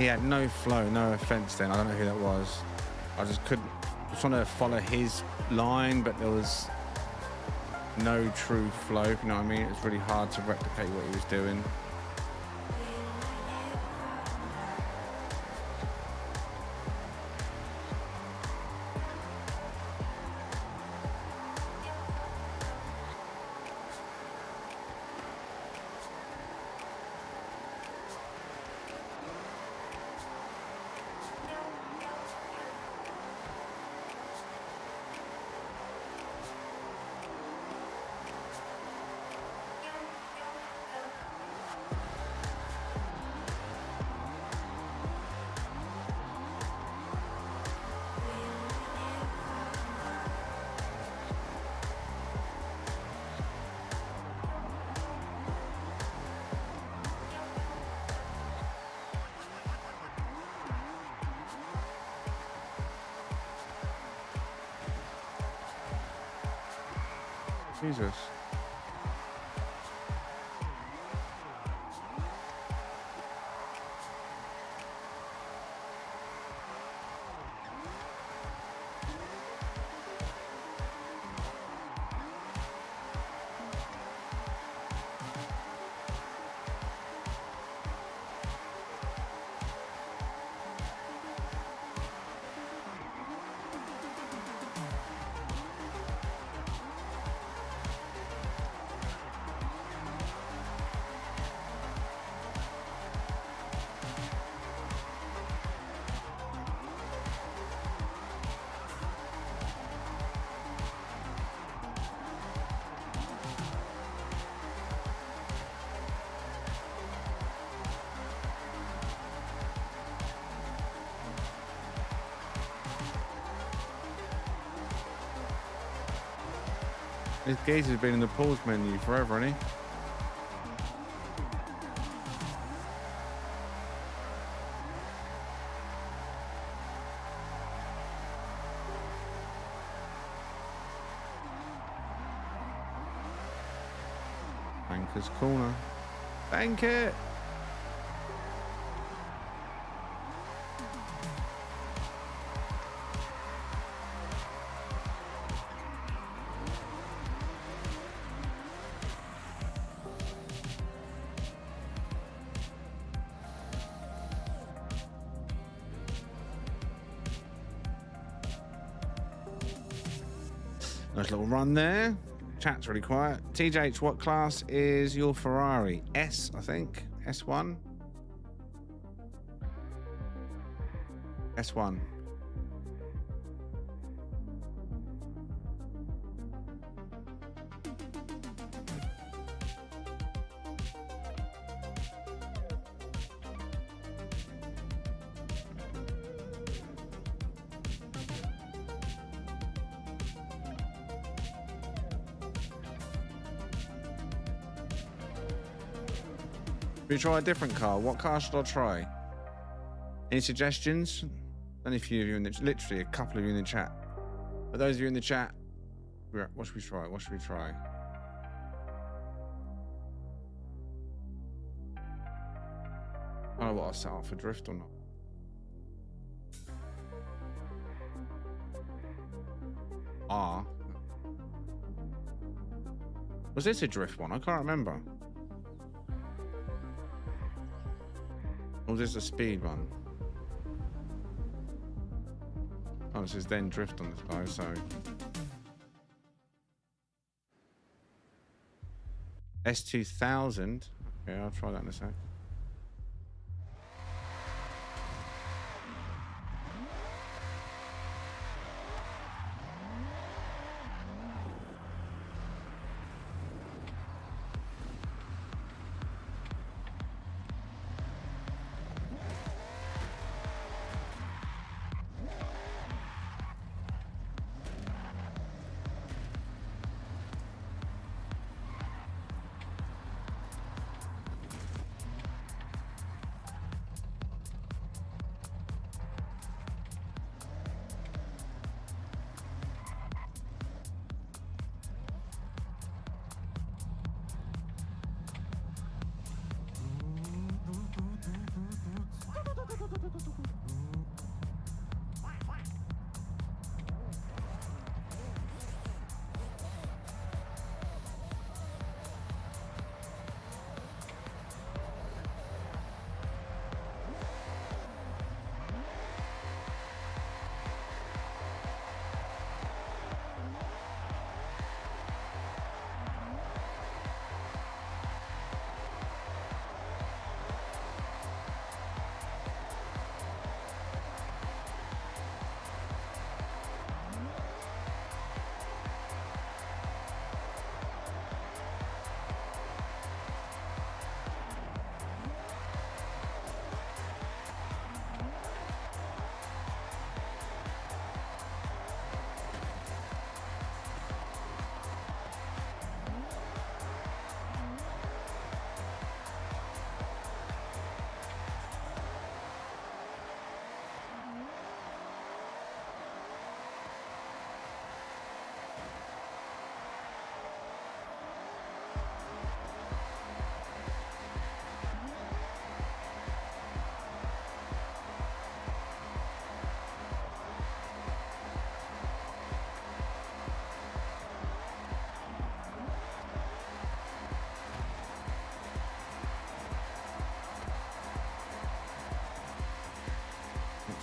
A: He had no flow, no offense then. I don't know who that was. I just couldn't. I was trying to follow his line, but there was no true flow, if you know what I mean. It was really hard to replicate what he was doing. Jesus. This geezer's been in the pause menu forever, hasn't he? Banker's corner. Bank it! Nice little run there. Chat's really quiet. TJH, what class is your Ferrari? S, I think. S1. S1. Should we try a different car? What car should I try? Any suggestions? Only a few of you in the, literally a couple of you in the chat. For those of you in the chat, what should we try? What should we try? I don't know what I set up for drift or not. R. Was this a drift one? I can't remember. Or was this a speed one? Oh, this is then drift on this guy, so. S2000. Okay, I'll try that in a sec.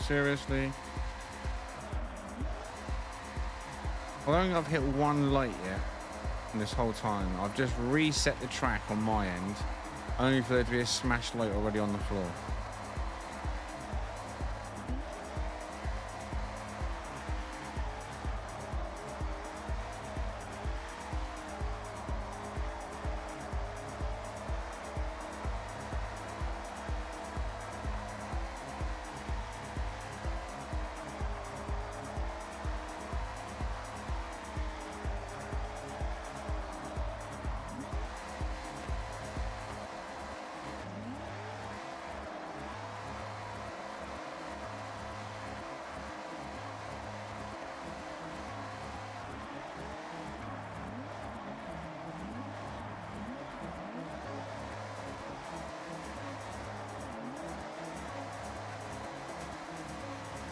A: Seriously? I don't think I've hit one light yet in this whole time. I've just reset the track on my end, only for there to be a smashed light already on the floor.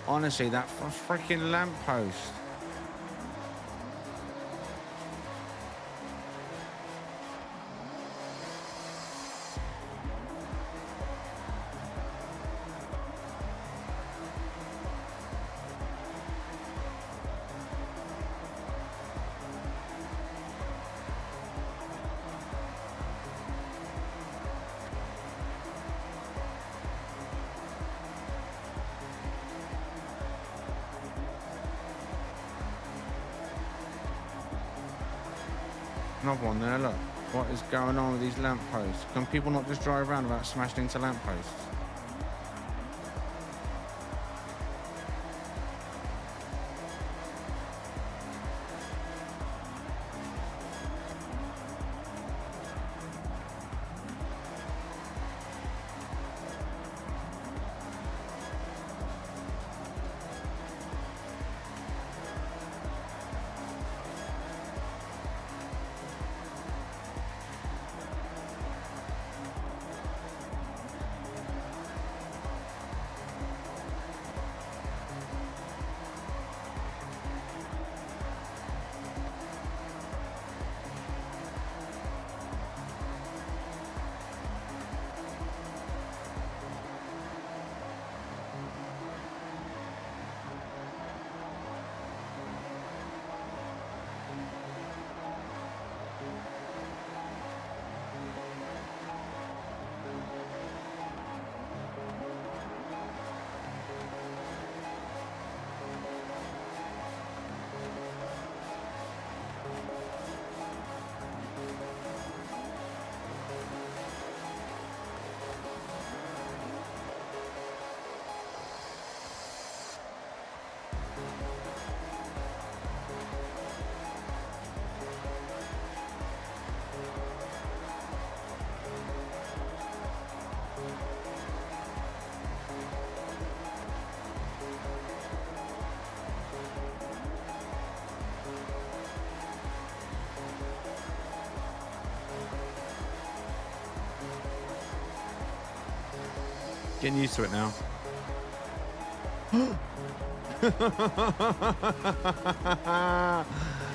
A: Honestly, that freaking lamppost. Another one there, look. What is going on with these lampposts? Can people not just drive around without smashing into lampposts? Getting used to it now.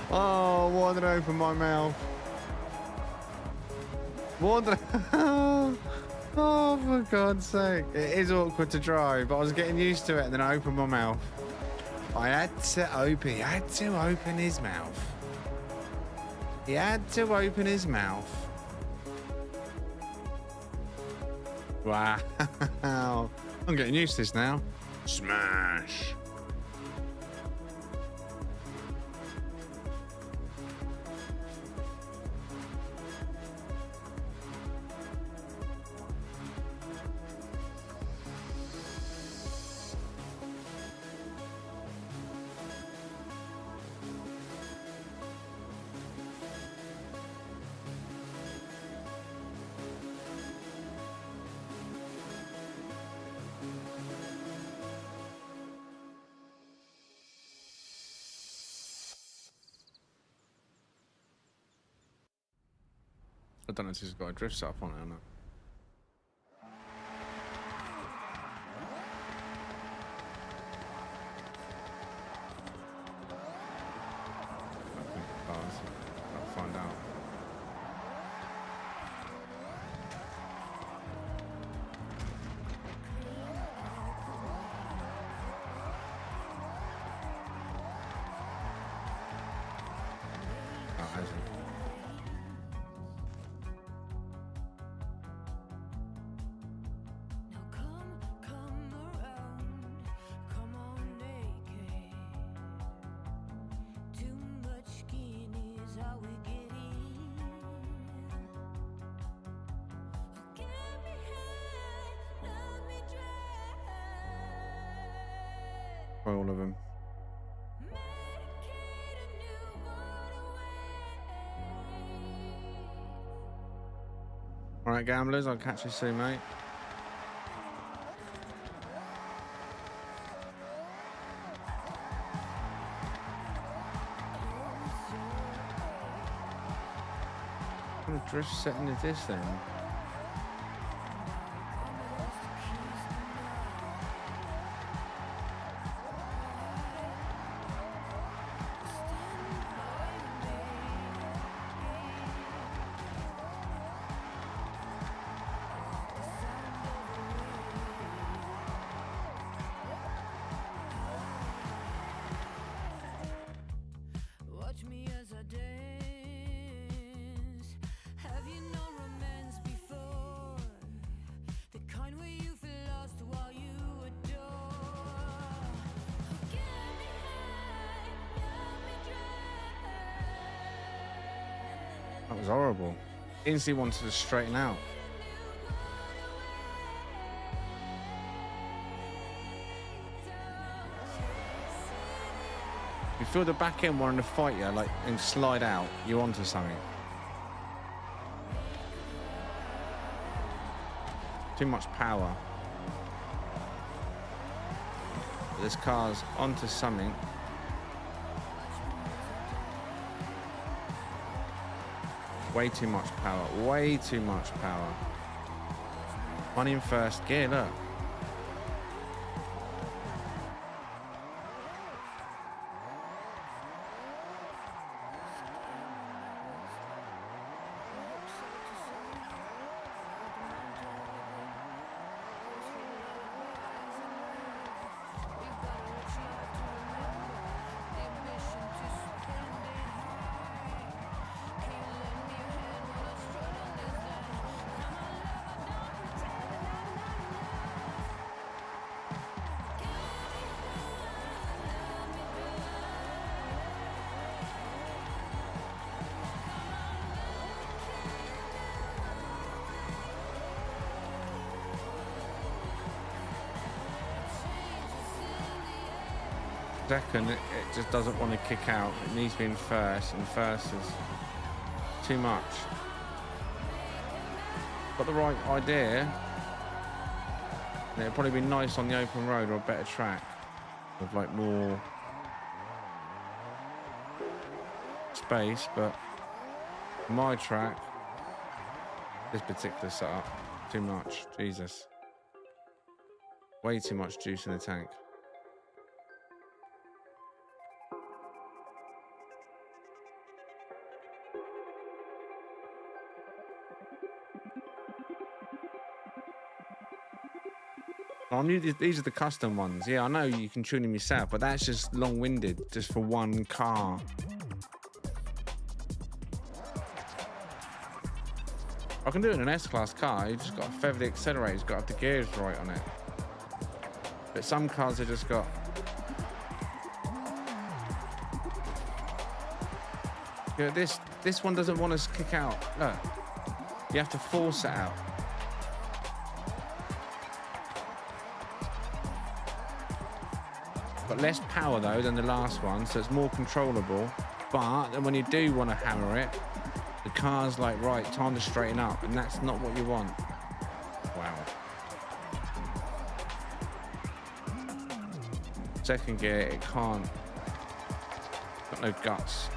A: Oh, why did I open my mouth? What did I... Oh, for God's sake. It is awkward to drive, but I was getting used to it and then I opened my mouth. He had to open his mouth. He had to open his mouth. Wow. I'm getting used to this now. Smash. I don't know if this has got a drift set up on it or not. I think it does. I'll find out. has he? All of them. All right, gamblers, I'll catch you soon, mate. What kind of drift setting is this then? That was horrible. Instantly wanted to straighten out. You feel the back end wanting to fight you, like, and slide out, you're onto something. Too much power. This car's onto something. Way too much power. Way too much power. Money in first gear, look. Second, it just doesn't want to kick out. It needs to be in first, and first is too much. Got the right idea. It'd probably be nice on the open road or a better track with like more space, but my track, this particular setup, too much. Jesus, way too much juice in the tank. I knew these are the custom ones. Yeah, I know you can tune them yourself, but that's just long-winded, just for one car. I can do it in an S-Class car. You just got to feather the accelerator. You've got to have the gears right on it. But some cars have just got... Yeah, this one doesn't want us to kick out. Look, you have to force it out. Got less power though than the last one, so it's more controllable. But then when you do want to hammer it, the car's like, right, time to straighten up, and that's not what you want. Wow. Second gear, it can't. Got no guts.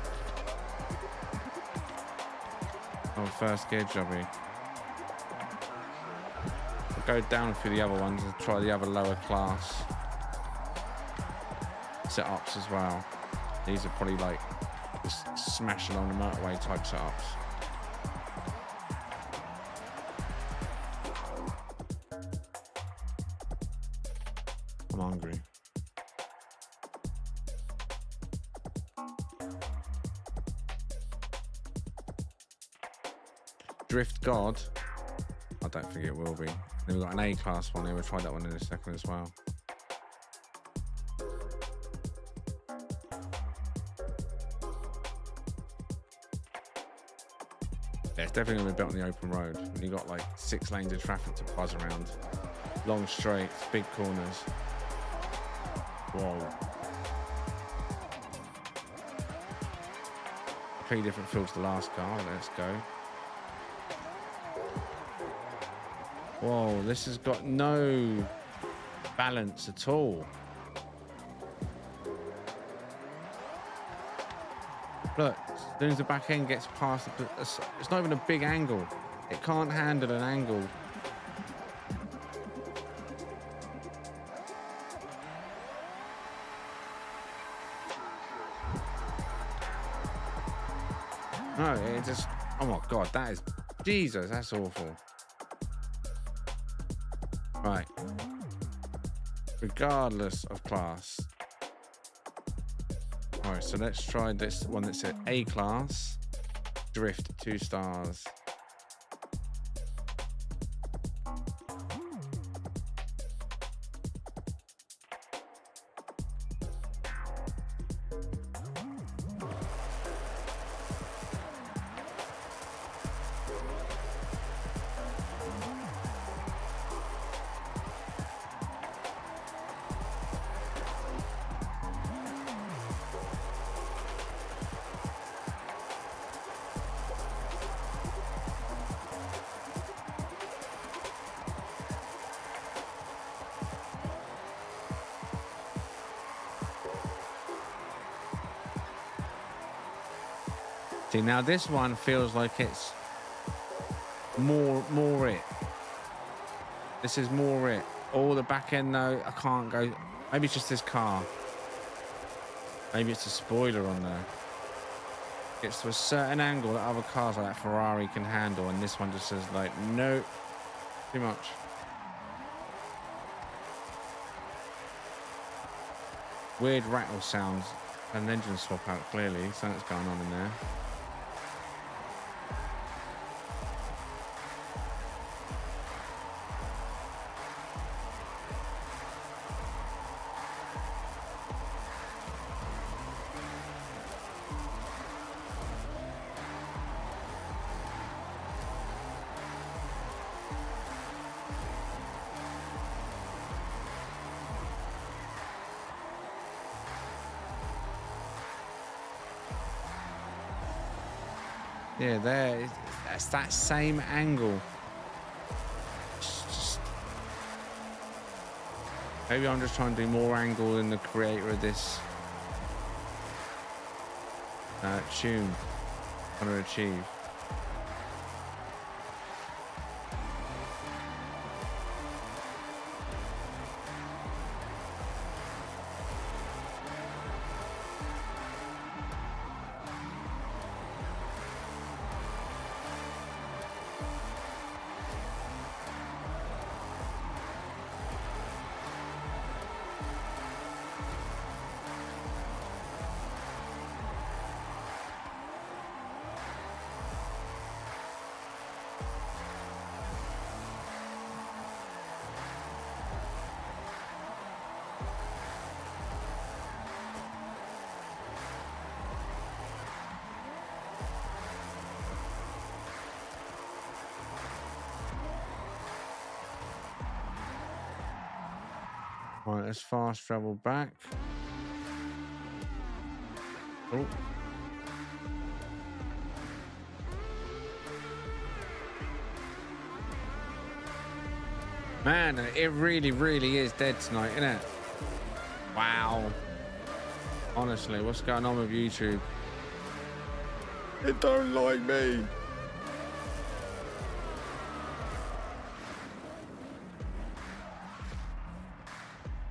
A: Oh, first gear jobby. I'll go down through the other ones and try the other lower class setups as well. These are probably like just smash along the motorway type setups. I'm hungry. drift god. I don't think it will be. Then we've got an A-class one here. We'll try that one in a second as well. Yeah, it's definitely going to be built on the open road. When you've got like 6 lanes of traffic to buzz around. Long straights, big corners. Whoa. Pretty different feel to the last car. Let's go. Whoa, this has got no balance at all. Look, as soon as the back end gets past, it's not even a big angle. It can't handle an angle. No, it just, oh my God, that is, Jesus, that's awful. Right. Regardless of class. All right, so let's try this one that said A-class, drift 2 stars. See, now this one feels like it's more it. This is more it. All the back end though, I can't go. Maybe it's just this car. Maybe it's a spoiler on there. Gets to a certain angle that other cars like that Ferrari can handle, and this one just says like, no, too much. Weird rattle sounds. An engine swap out clearly. Something's going on in there. Yeah, there. That's that same angle. Maybe I'm just trying to do more angle than the creator of this tune trying to achieve. Right, let's fast travel back. Oh. Man, it really, really is dead tonight, isn't it? Wow. Honestly, what's going on with YouTube? It don't like me.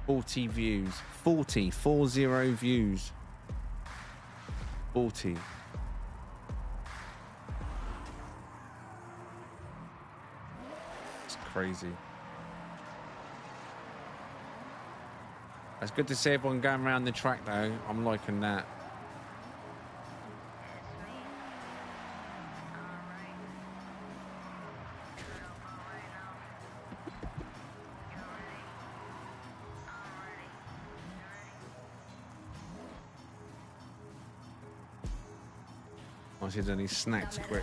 A: $40 views. 40 views. 40. It's crazy. It's good to see everyone going around the track though. I'm liking that. Once he's done his snacks quick.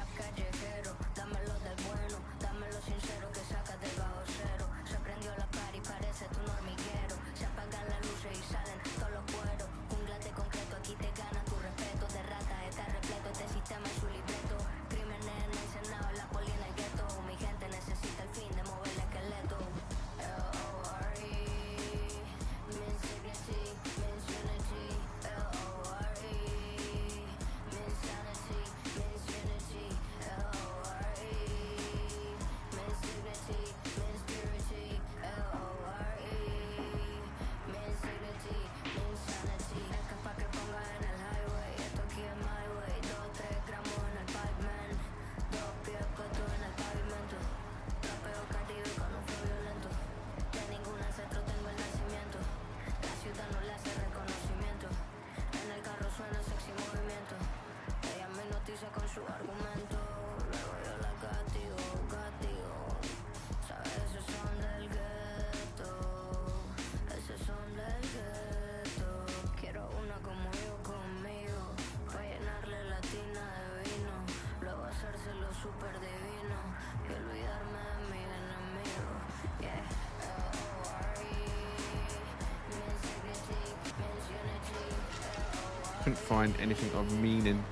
A: Couldn't find anything of meaning.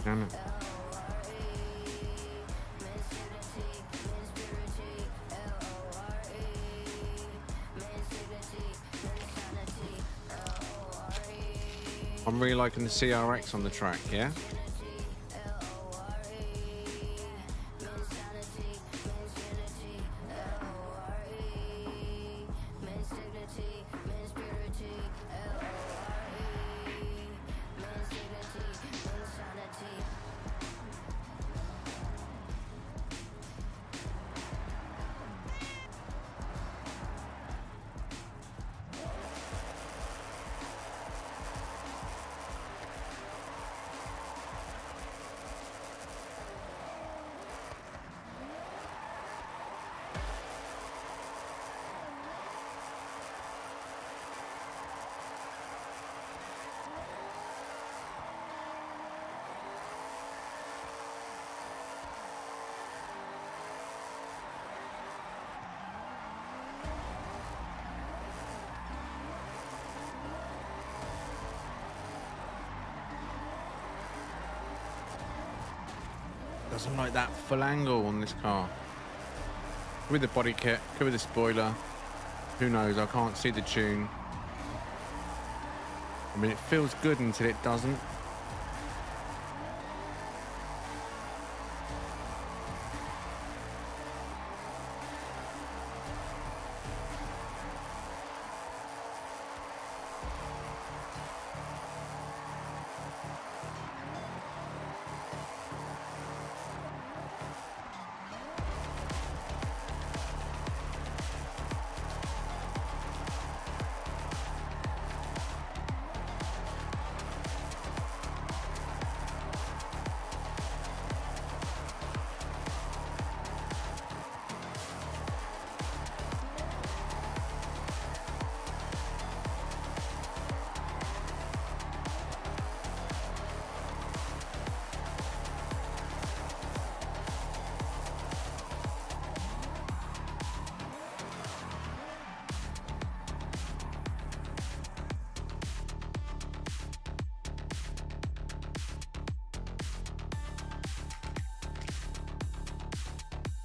A: Damn it. I'm really liking the CRX on the track, yeah? Doesn't like that full angle on this car. With the body kit, could be the spoiler. Who knows? I can't see the tune. I mean, it feels good until it doesn't.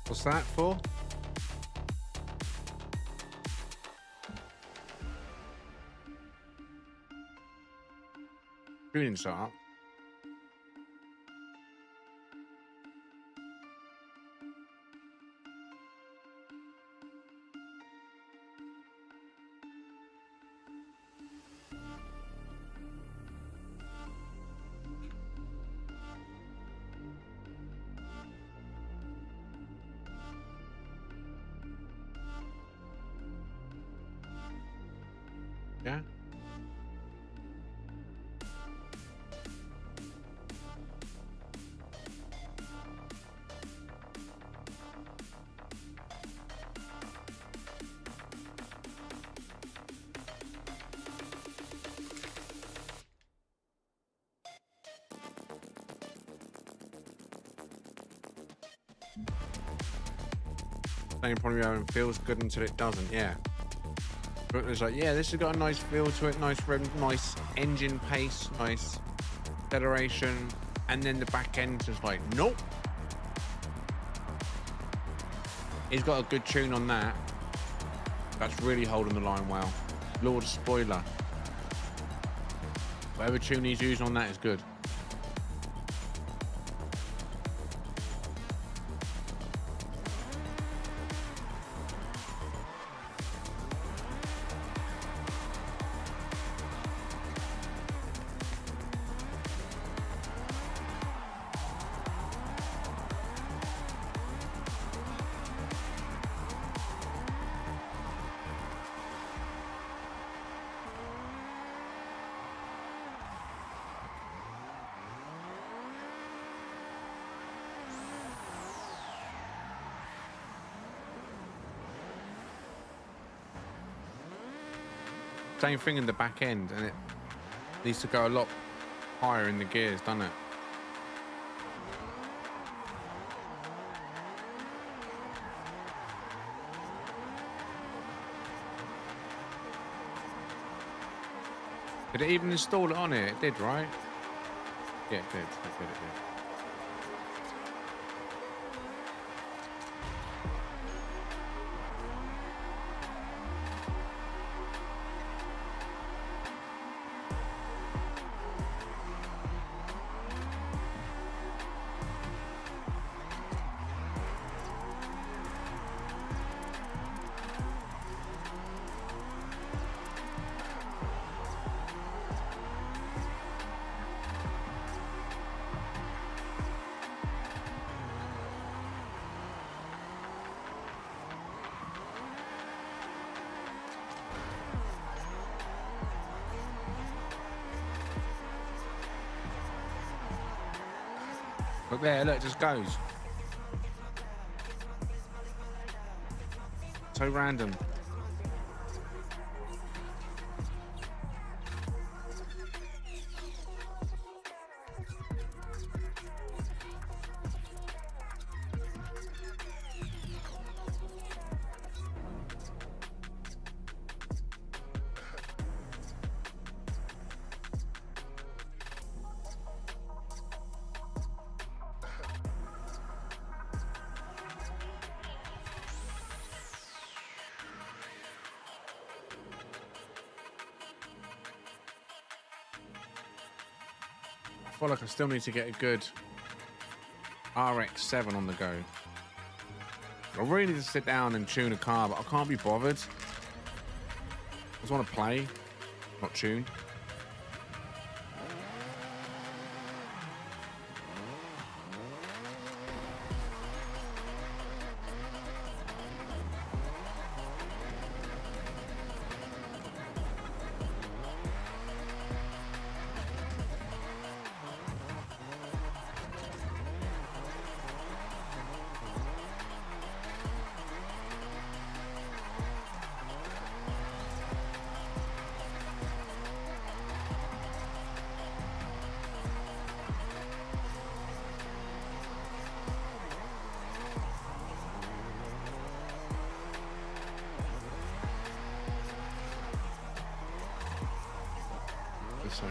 A: What's that for? Tuning start. Yeah. Same problem, it feels good until it doesn't. Yeah. But it's like, yeah, this has got a nice feel to it, nice rhythm, nice engine pace, nice acceleration, and then the back end is like, nope. He's got a good tune on that. That's really holding the line well. Lord of Spoiler. Whatever tune he's using on that is good. Same thing in the back end, and it needs to go a lot higher in the gears, doesn't it? Did it even install it on here? It did, right? Yeah, it did. It did. Look there, look, it just goes. So random. I feel like I still need to get a good RX-7 on the go. I really need to sit down and tune a car, but I can't be bothered. I just want to play, not tune. Same.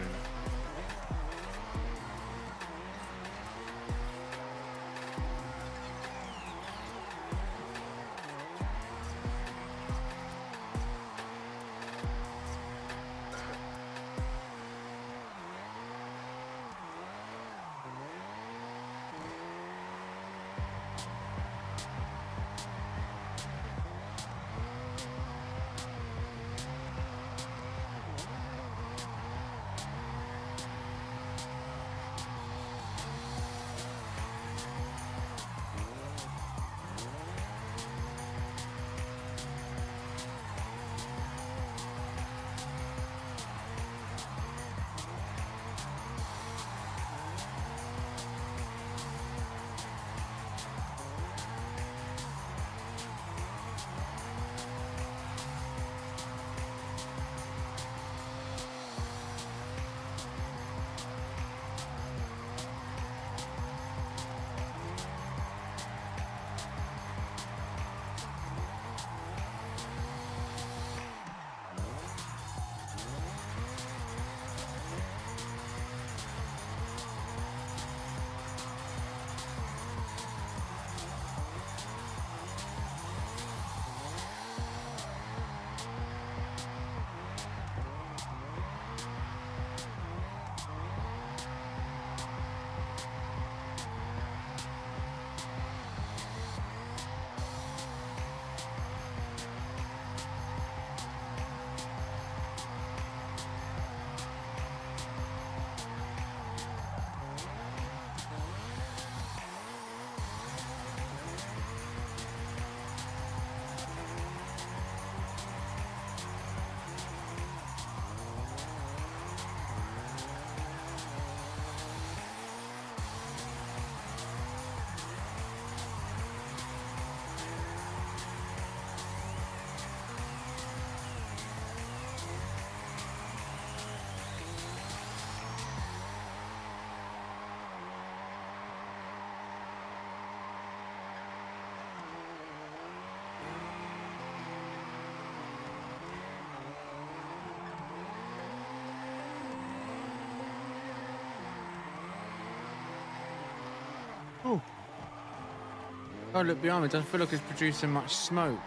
A: Oh, look behind me. It doesn't feel like it's producing much smoke,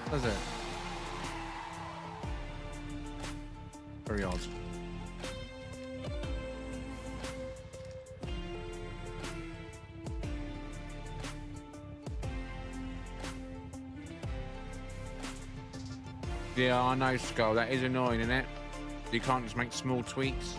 A: does it? Very odd. Yeah, I know, Skull. That is annoying, isn't it? You can't just make small tweaks.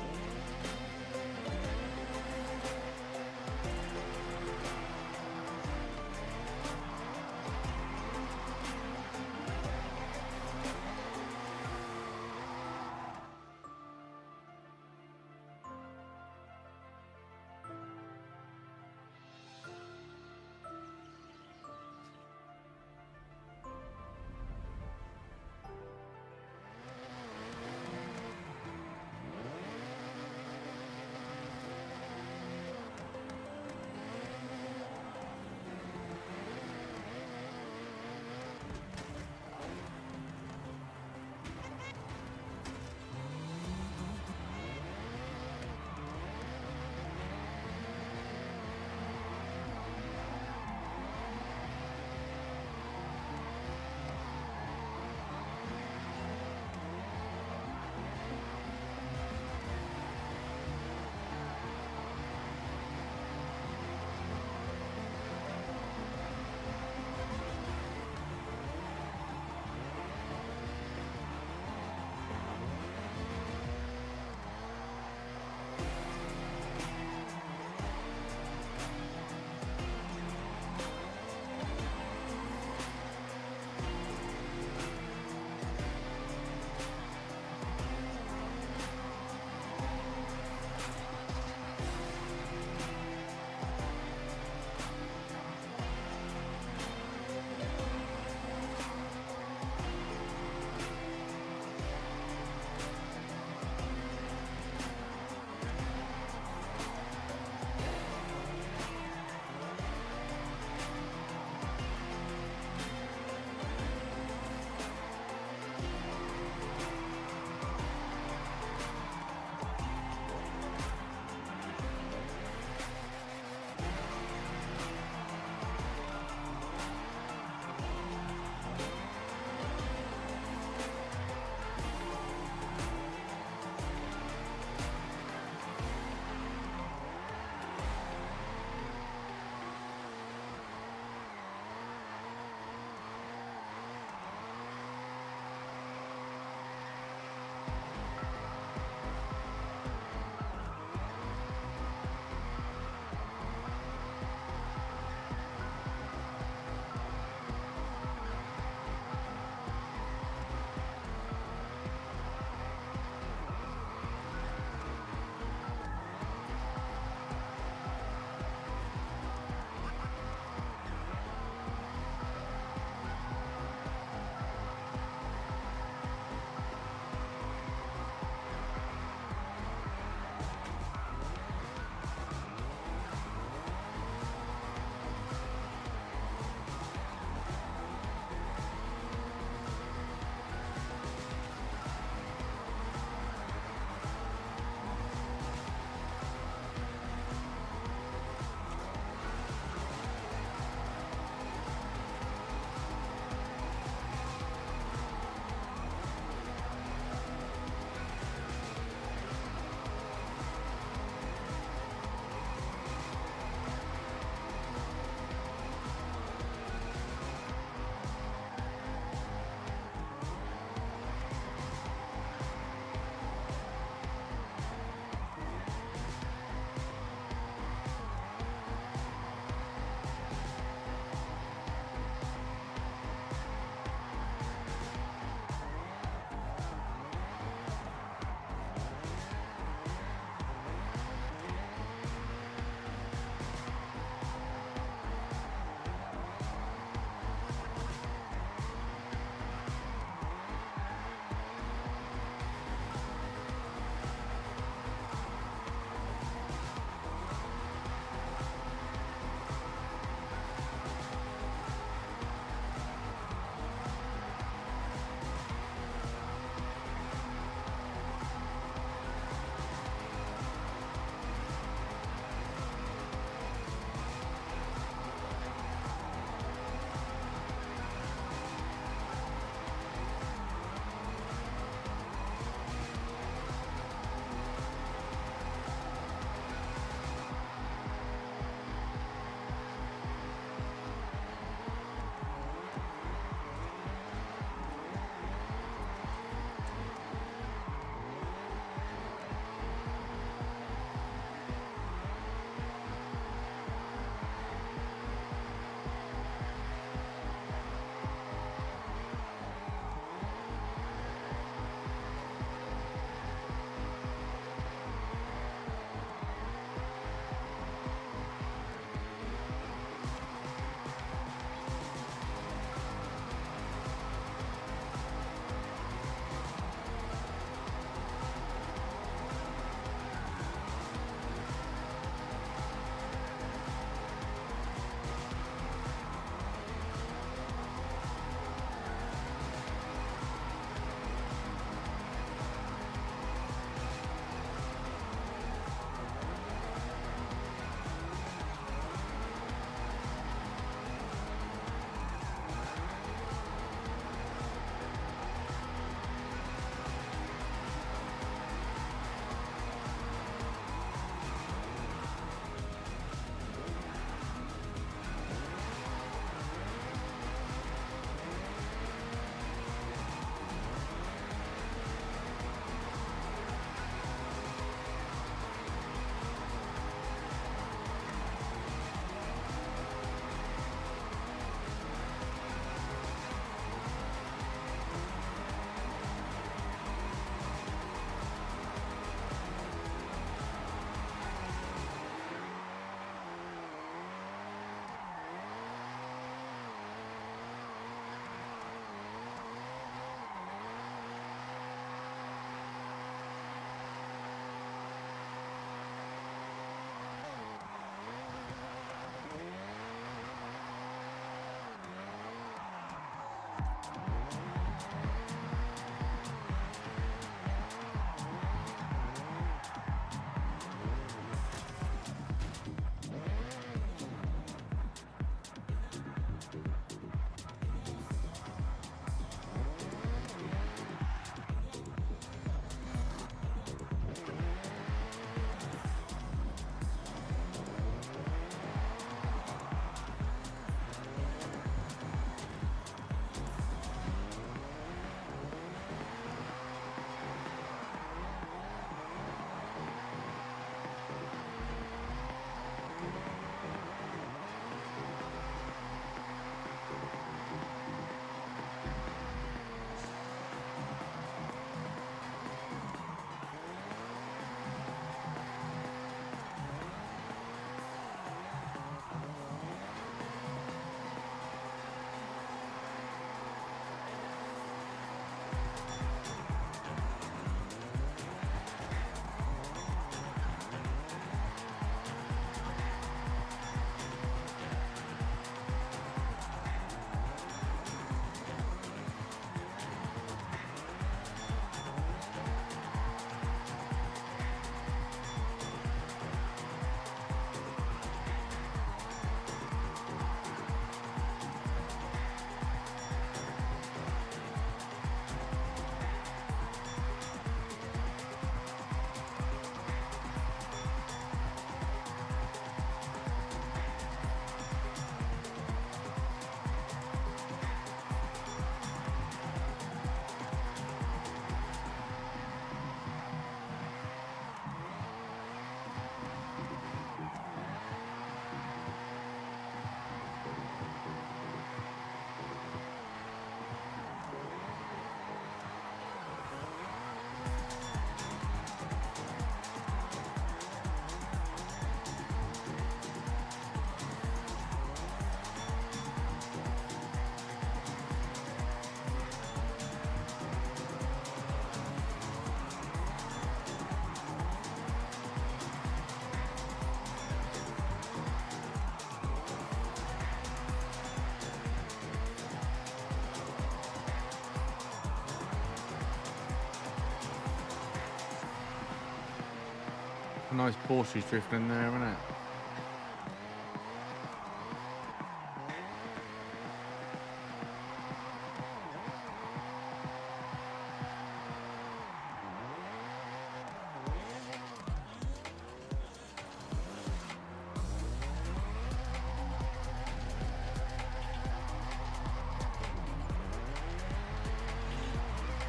A: A nice Porsche's drifting in there, isn't it?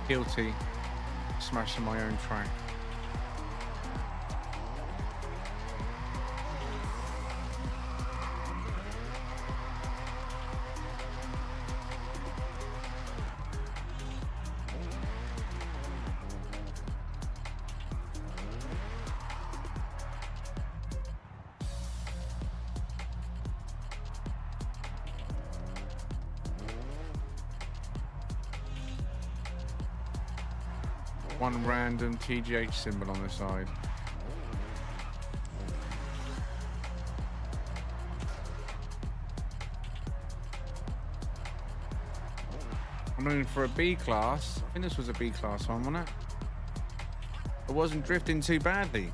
A: Guilty. Smashing my own track. One random TGH symbol on the side. I'm looking for a B class. I think this was a B class one, wasn't it? I wasn't drifting too badly.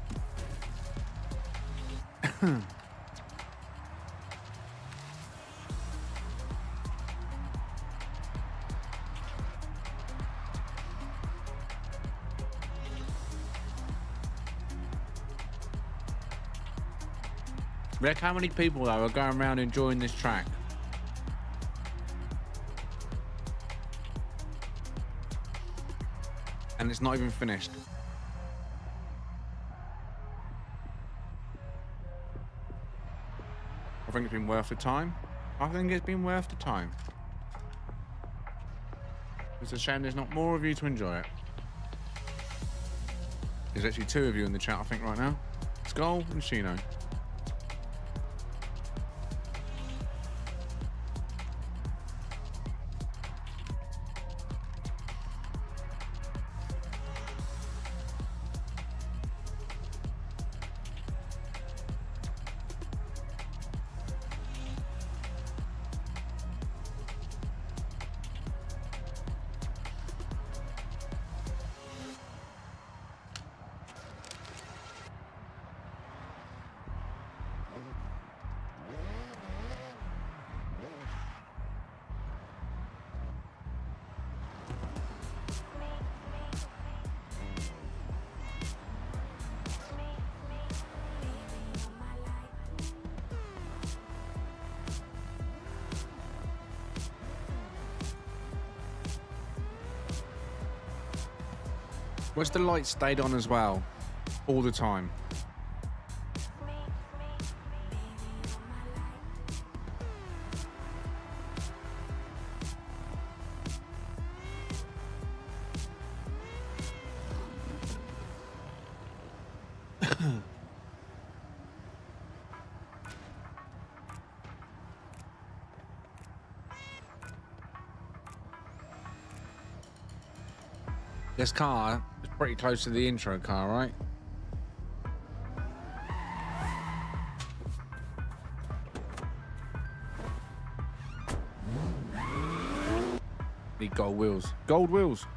A: Look how many people though are going around enjoying this track. And it's not even finished. I think it's been worth the time. I think it's been worth the time. It's a shame there's not more of you to enjoy it. There's actually 2 of you in the chat, I think, right now. Skull and Shino. Where's the light stayed on as well? All the time. This car is pretty close to the intro car, right? Need gold wheels. Gold wheels!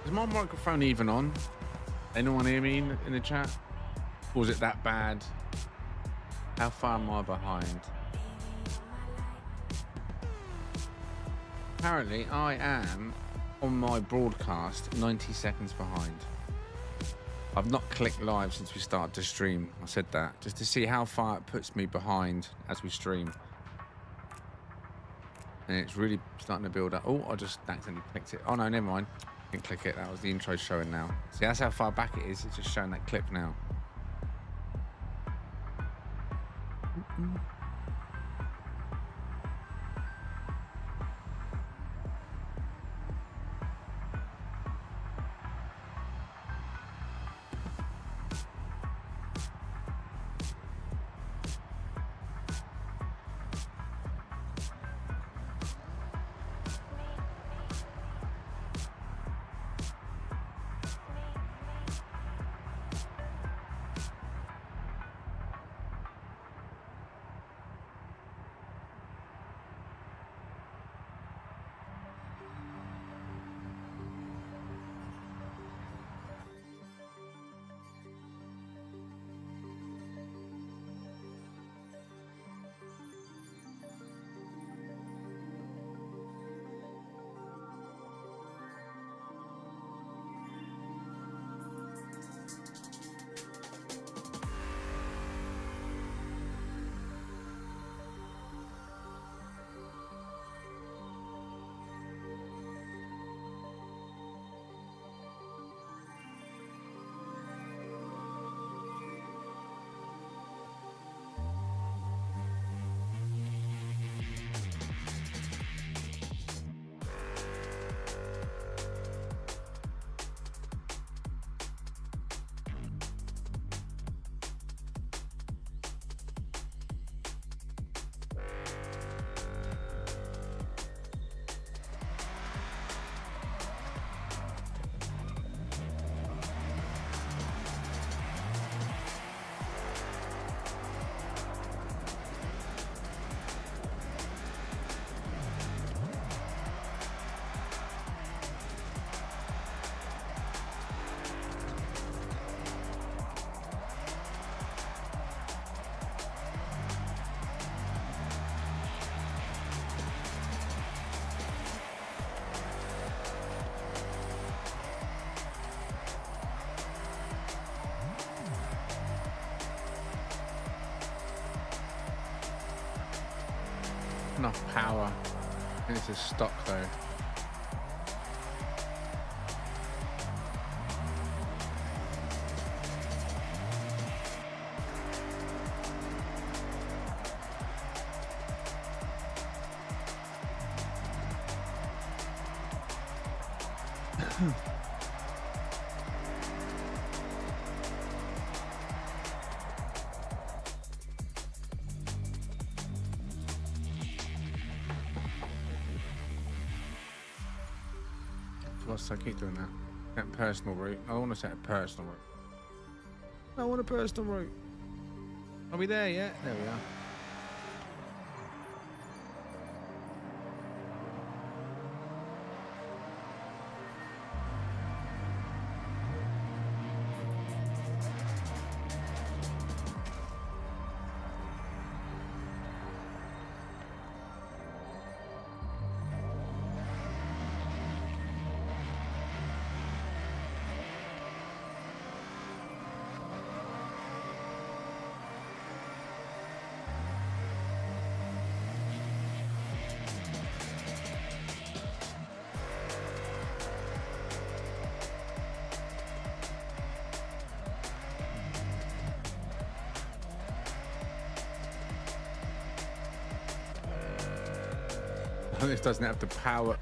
A: Is my microphone even on? Anyone hear me in the chat? Or is it that bad? How far am I behind? Apparently, I am on my broadcast 90 seconds behind. I've not clicked live since we started to stream. I said that just to see how far it puts me behind as we stream. And it's really starting to build up. Oh, I just accidentally clicked it. Oh no, never mind. Didn't click it. That was the intro showing now. See, that's how far back it is. It's just showing that clip now. enough power. And this is stock though. I keep doing that. Set personal route. I want to set a personal route. I want a personal route. Are we there yet? There we are. This doesn't have the power.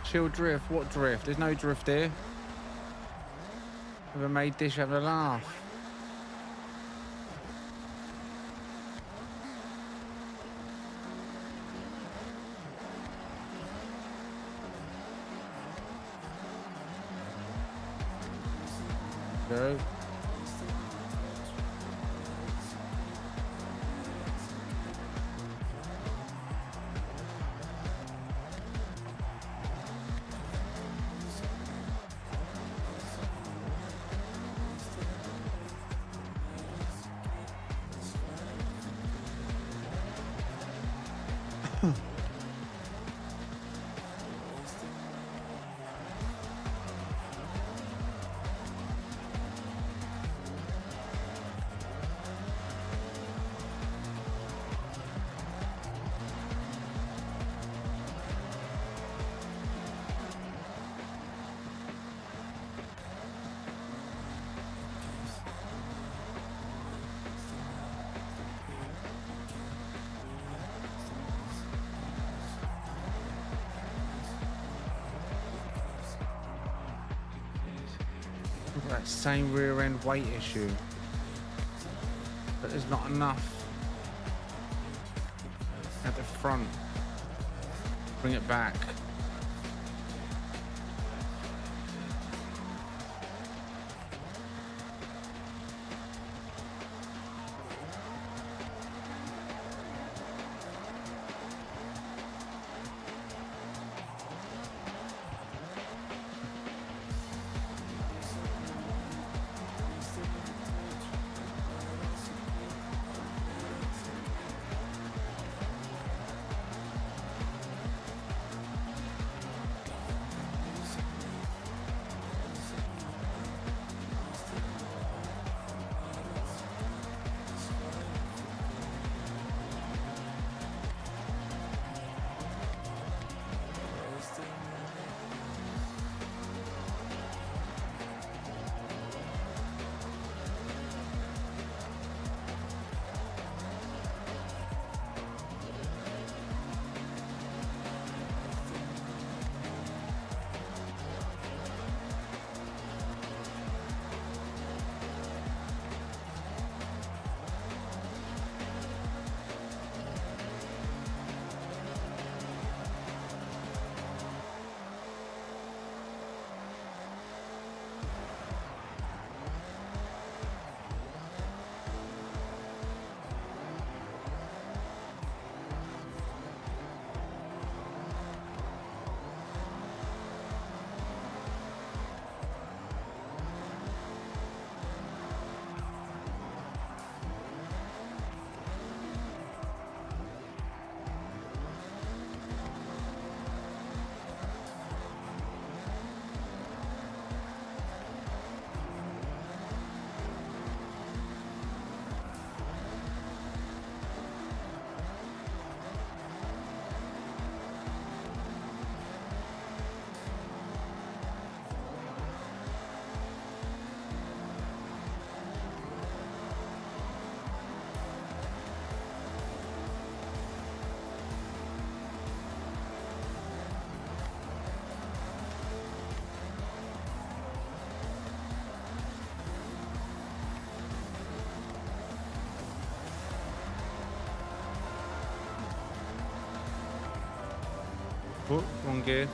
A: Chill drift. What drift? There's no drift here. Never made this have a laugh. Go. That same rear end weight issue, but there's not enough at the front. Bring it back. Oh, wrong gear.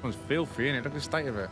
A: One's filthy, innit? Look at the state of it.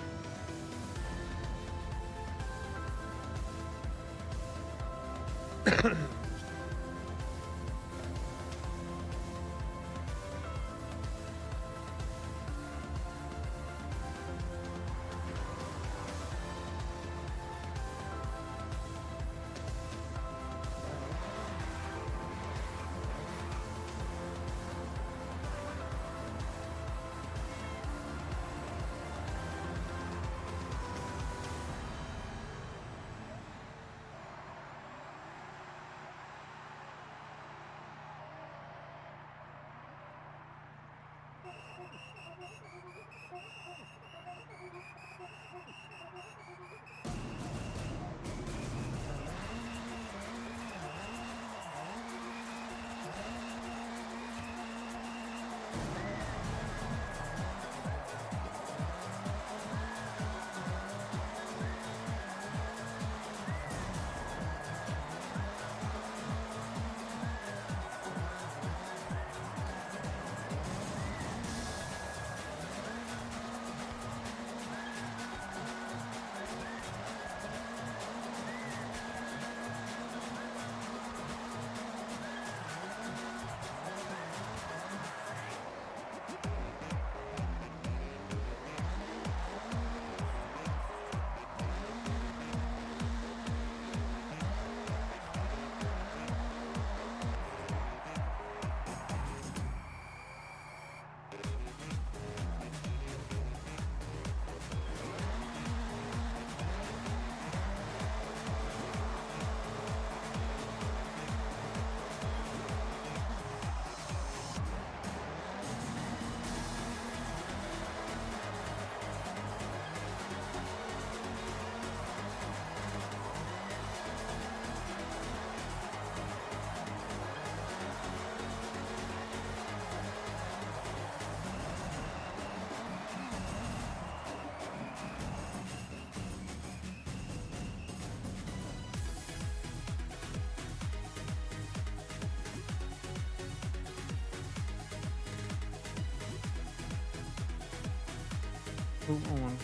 A: Come on.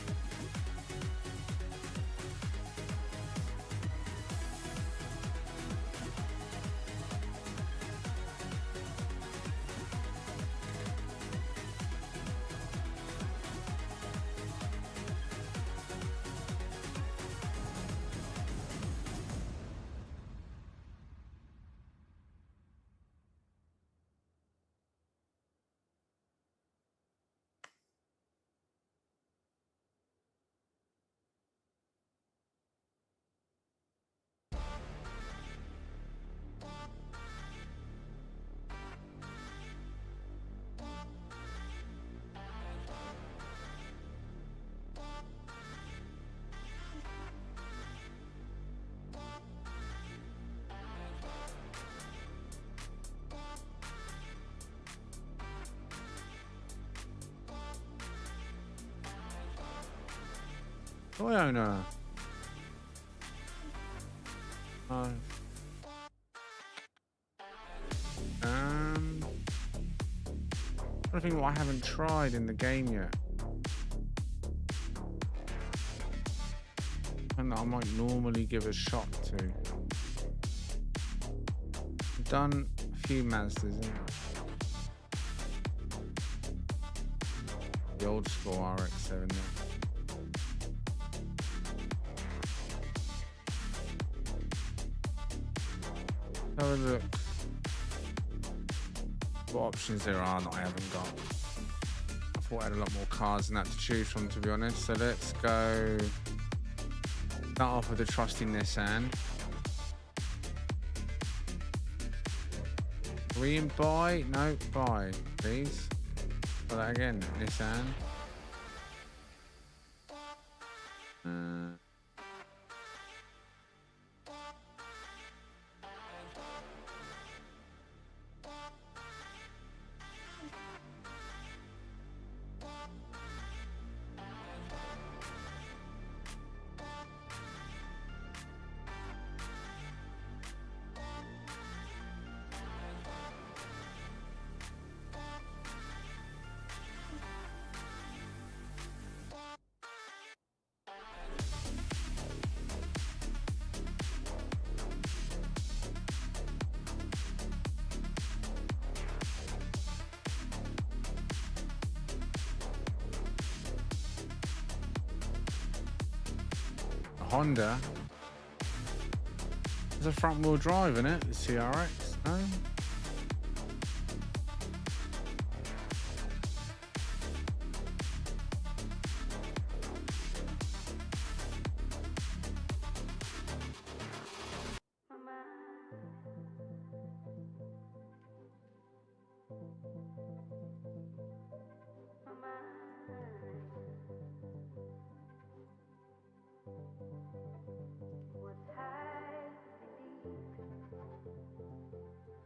A: Toyota. I think what I haven't tried in the game yet, and that I might normally give a shot to. I've done a few Mazdas, the old school RX-7 there. Have a look what options there are that I haven't got. I thought I had a lot more cars than that to choose from, to be honest. So let's go start off with the trusty Nissan. Are we in buy? No, buy, please. Try that again. Nissan. Honda. There's a front wheel drive in it, the CRX, no?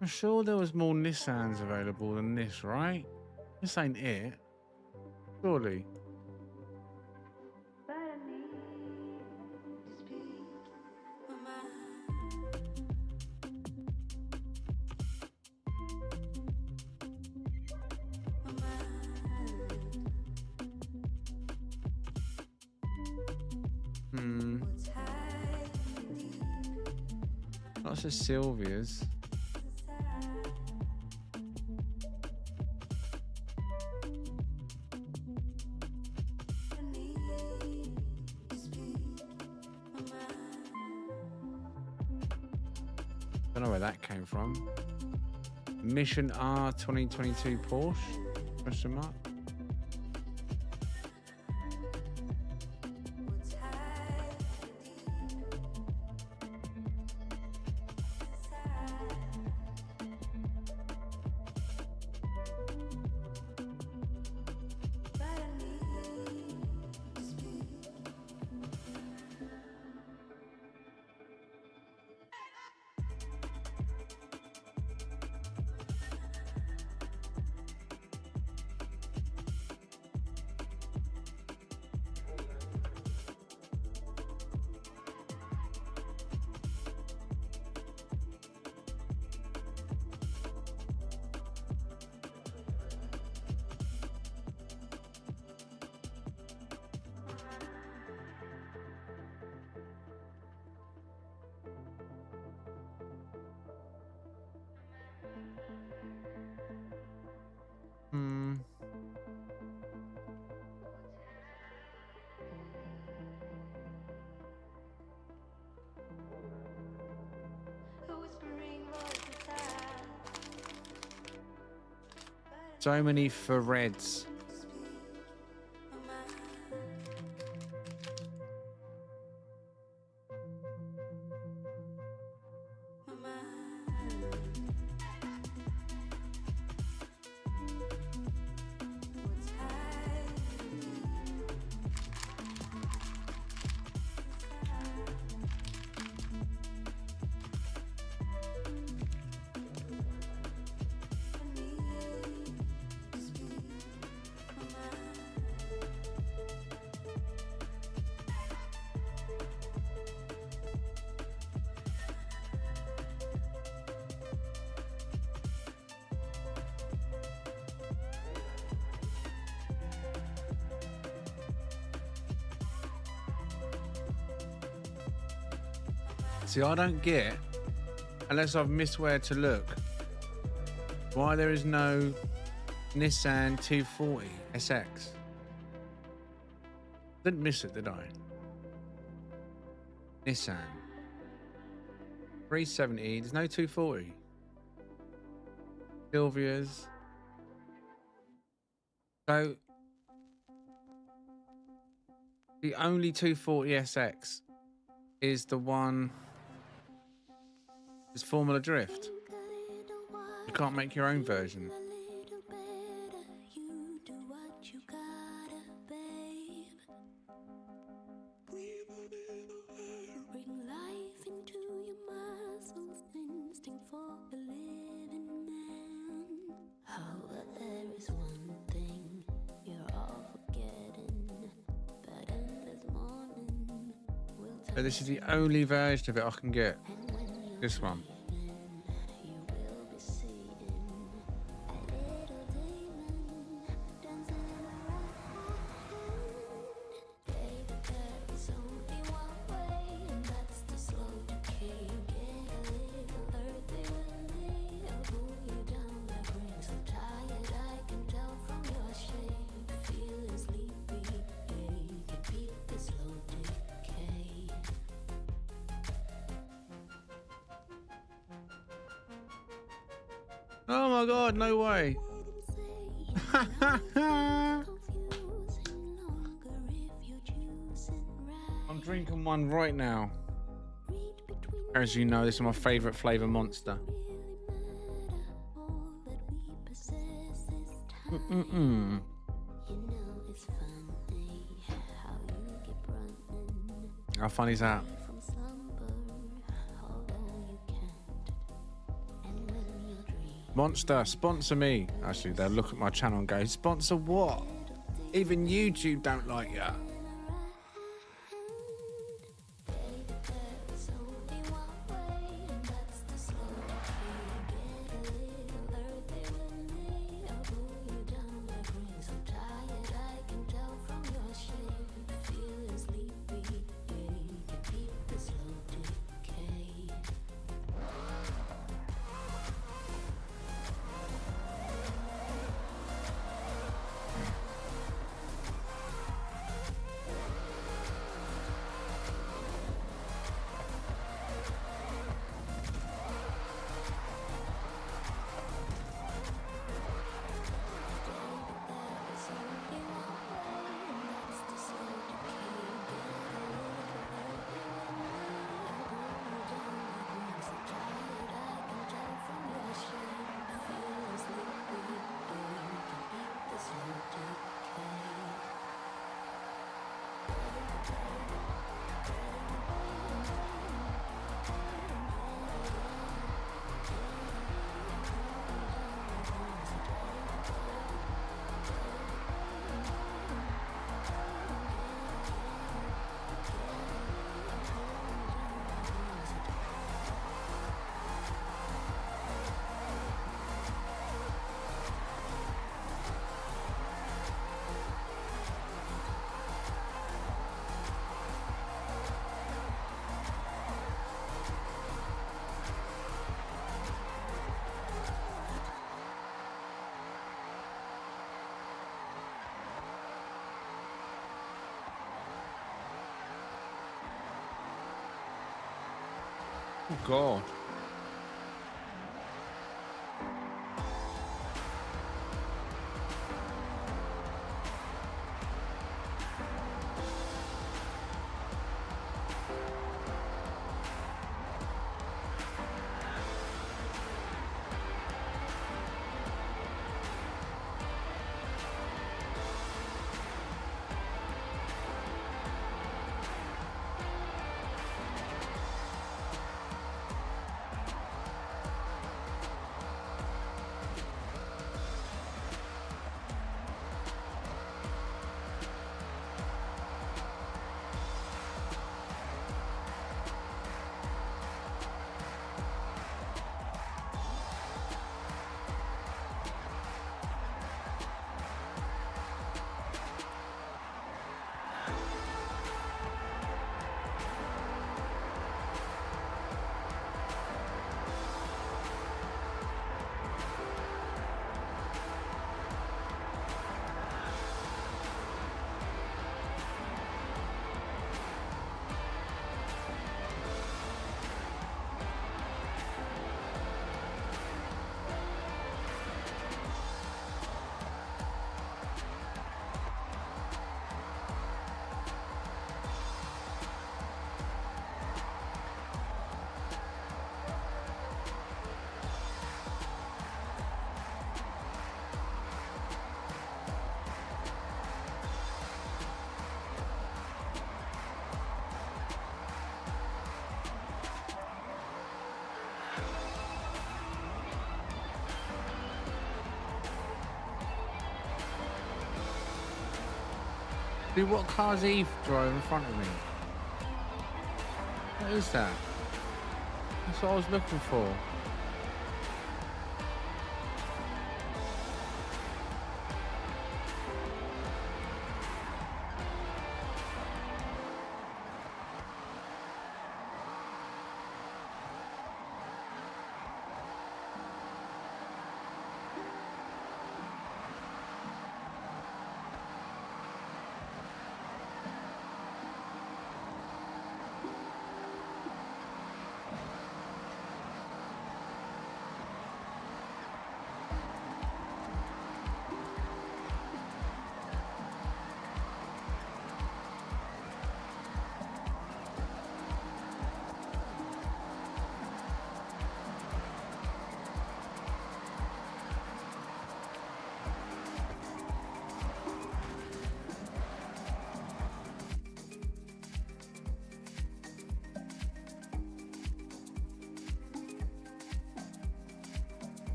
A: I'm sure there was more Nissans available than this, right? This ain't it. Surely. Lots of Sylvias. Don't know where that came from. Mission R 2022 Porsche? Question mark. So many for Reds. See, I don't get, unless I've missed where to look, why there is no Nissan 240 SX. Didn't miss it, did I? Nissan 370. There's no 240. Sylvia's. So the only 240 SX is the one. Is Formula Drift. You can't make your own version. But this is the only version of it I can get. This one. Oh my god, no way. I'm drinking one right now. As you know, this is my favourite flavour, Monster. How funny is that? Monster, sponsor me. Actually, they'll look at my channel and go, sponsor what? Even YouTube don't like ya. Oh god. Dude, what car's Eve driving in front of me? What is that? That's what I was looking for.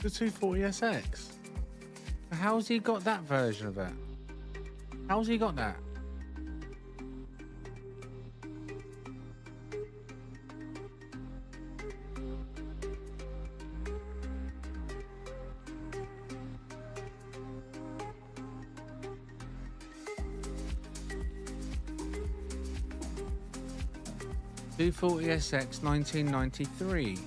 A: The 240SX. How's he got that version of it? How's he got that? $240SX 1993.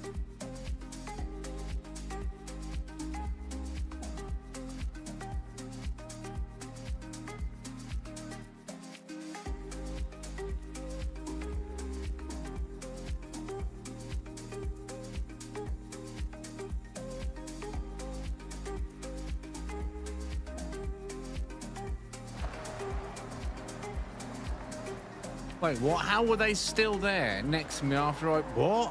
A: Wait, what? How were they still there next to me after I... What?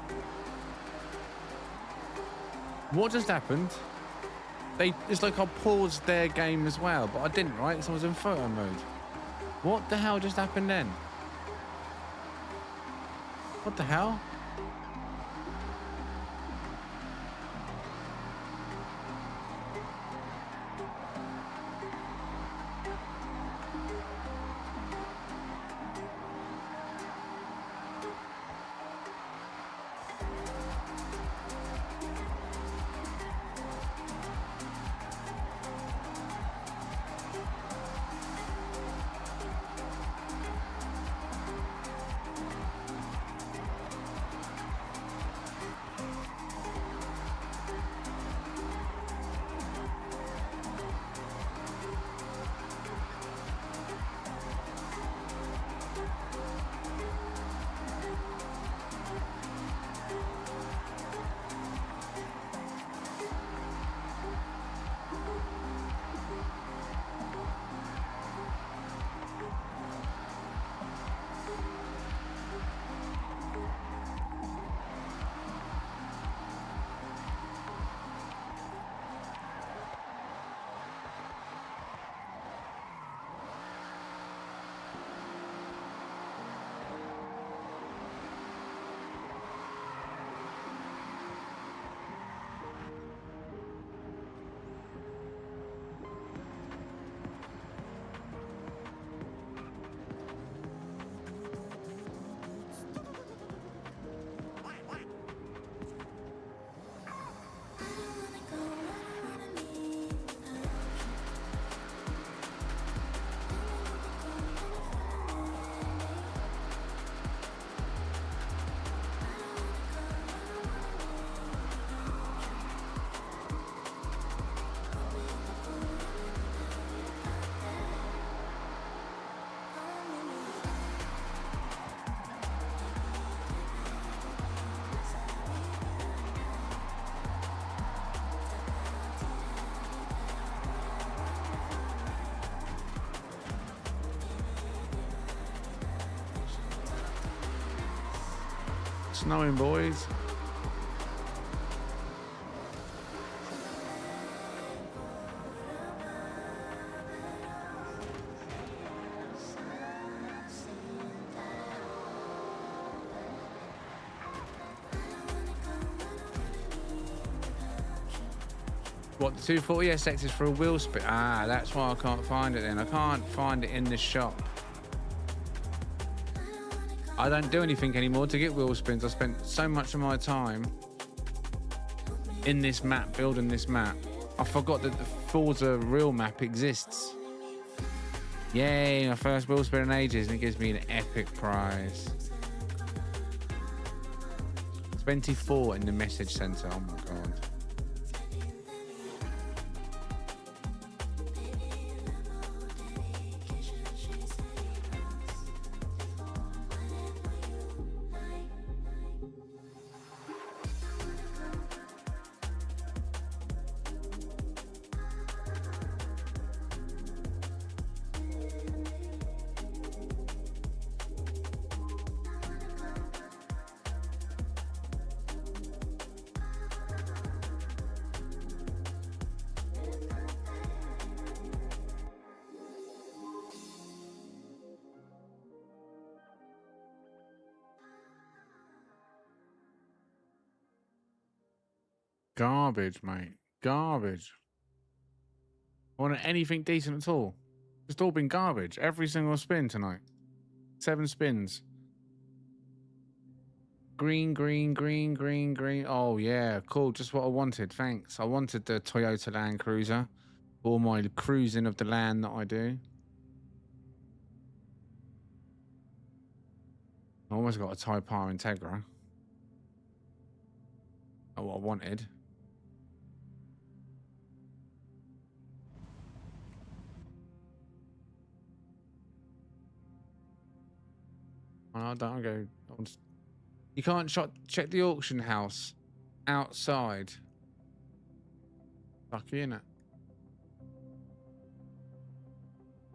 A: What just happened? It's like I paused their game as well, but I didn't, right? Because I was in photo mode. What the hell just happened then? What the hell? Snowing, boys. What, the 240SX is for a wheel spin? Ah, that's why I can't find it then. I can't find it in the shop. I don't do anything anymore to get wheel spins. I spent so much of my time in this map, building this map. I forgot that the Forza real map exists. Yay, my first wheel spin in ages, and it gives me an epic prize. 24 in the message center. Oh my god. Garbage, mate. Garbage. I want anything decent at all. It's all been garbage. Every single spin tonight. 7 spins. Green, green, green, green, green. Oh, yeah. Cool. Just what I wanted. Thanks. I wanted the Toyota Land Cruiser. All my cruising of the land that I do. I almost got a Type R Integra. Oh, what I wanted. I don't go. You can't check the auction house outside. Lucky, innit?